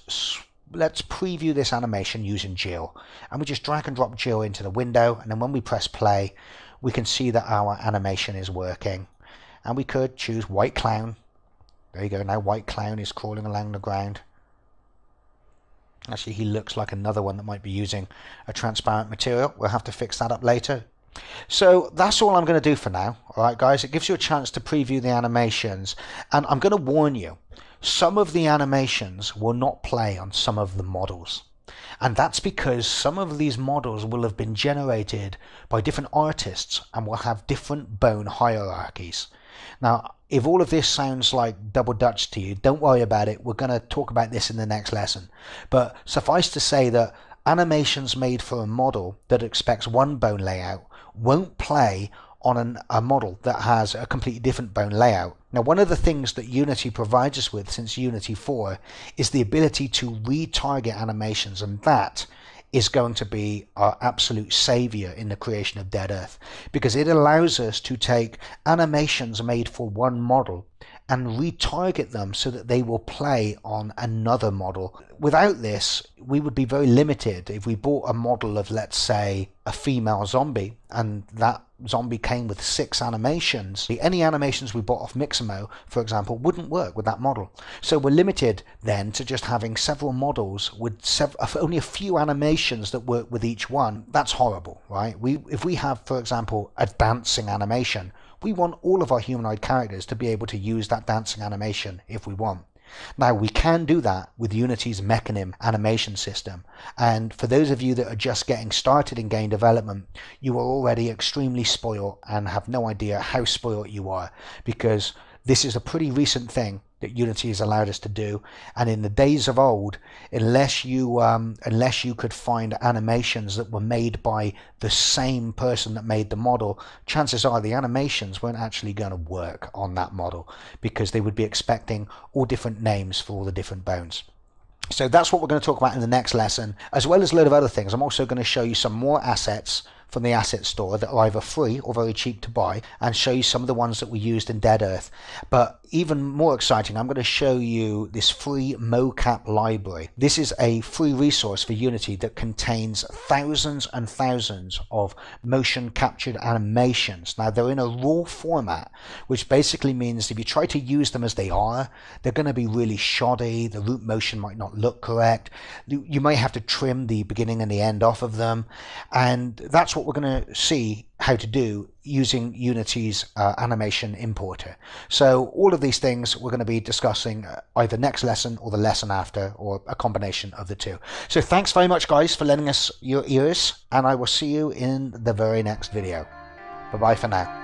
preview this animation using Jill. And we just drag and drop Jill into the window, and then when we press play, we can see that our animation is working. And we could choose White Clown. There you go, now White Clown is crawling along the ground. Actually, he looks like another one that might be using a transparent material. We'll have to fix that up later. So that's all I'm going to do for now. Alright guys, it gives you a chance to preview the animations, and I'm going to warn you, some of the animations will not play on some of the models. And that's because some of these models will have been generated by different artists and will have different bone hierarchies. Now, if all of this sounds like double Dutch to you, don't worry about it. We're going to talk about this in the next lesson. But suffice to say that animations made for a model that expects one bone layout won't play on a model that has a completely different bone layout. Now, one of the things that Unity provides us with since Unity 4 is the ability to retarget animations, and that is going to be our absolute savior in the creation of Dead Earth, because it allows us to take animations made for one model and retarget them so that they will play on another model. Without this, we would be very limited. If we bought a model of, let's say, a female zombie, and that zombie came with 6 animations, any animations we bought off Mixamo, for example, wouldn't work with that model. So we're limited then to just having several models with only a few animations that work with each one. That's horrible, right? If we have, for example, a dancing animation, we want all of our humanoid characters to be able to use that dancing animation if we want. Now, we can do that with Unity's Mechanim animation system, and for those of you that are just getting started in game development, you are already extremely spoiled and have no idea how spoiled you are, because this is a pretty recent thing that Unity has allowed us to do, and in the days of old, unless you could find animations that were made by the same person that made the model, chances are the animations weren't actually going to work on that model, because they would be expecting all different names for all the different bones. So that's what we're going to talk about in the next lesson, as well as a load of other things. I'm also going to show you some more assets from the asset store that are either free or very cheap to buy, and show you some of the ones that we used in Dead Earth. But even more exciting, I'm going to show you this free mocap library. This is a free resource for Unity that contains thousands and thousands of motion captured animations. Now, they're in a raw format, which basically means if you try to use them as they are, they're going to be really shoddy. The root motion might not look correct. You may have to trim the beginning and the end off of them, and that's what we're going to see how to do using Unity's animation importer. So all of these things we're going to be discussing either next lesson or the lesson after, or a combination of the two. So thanks very much guys for lending us your ears, and I will see you in the very next video. Bye bye for now.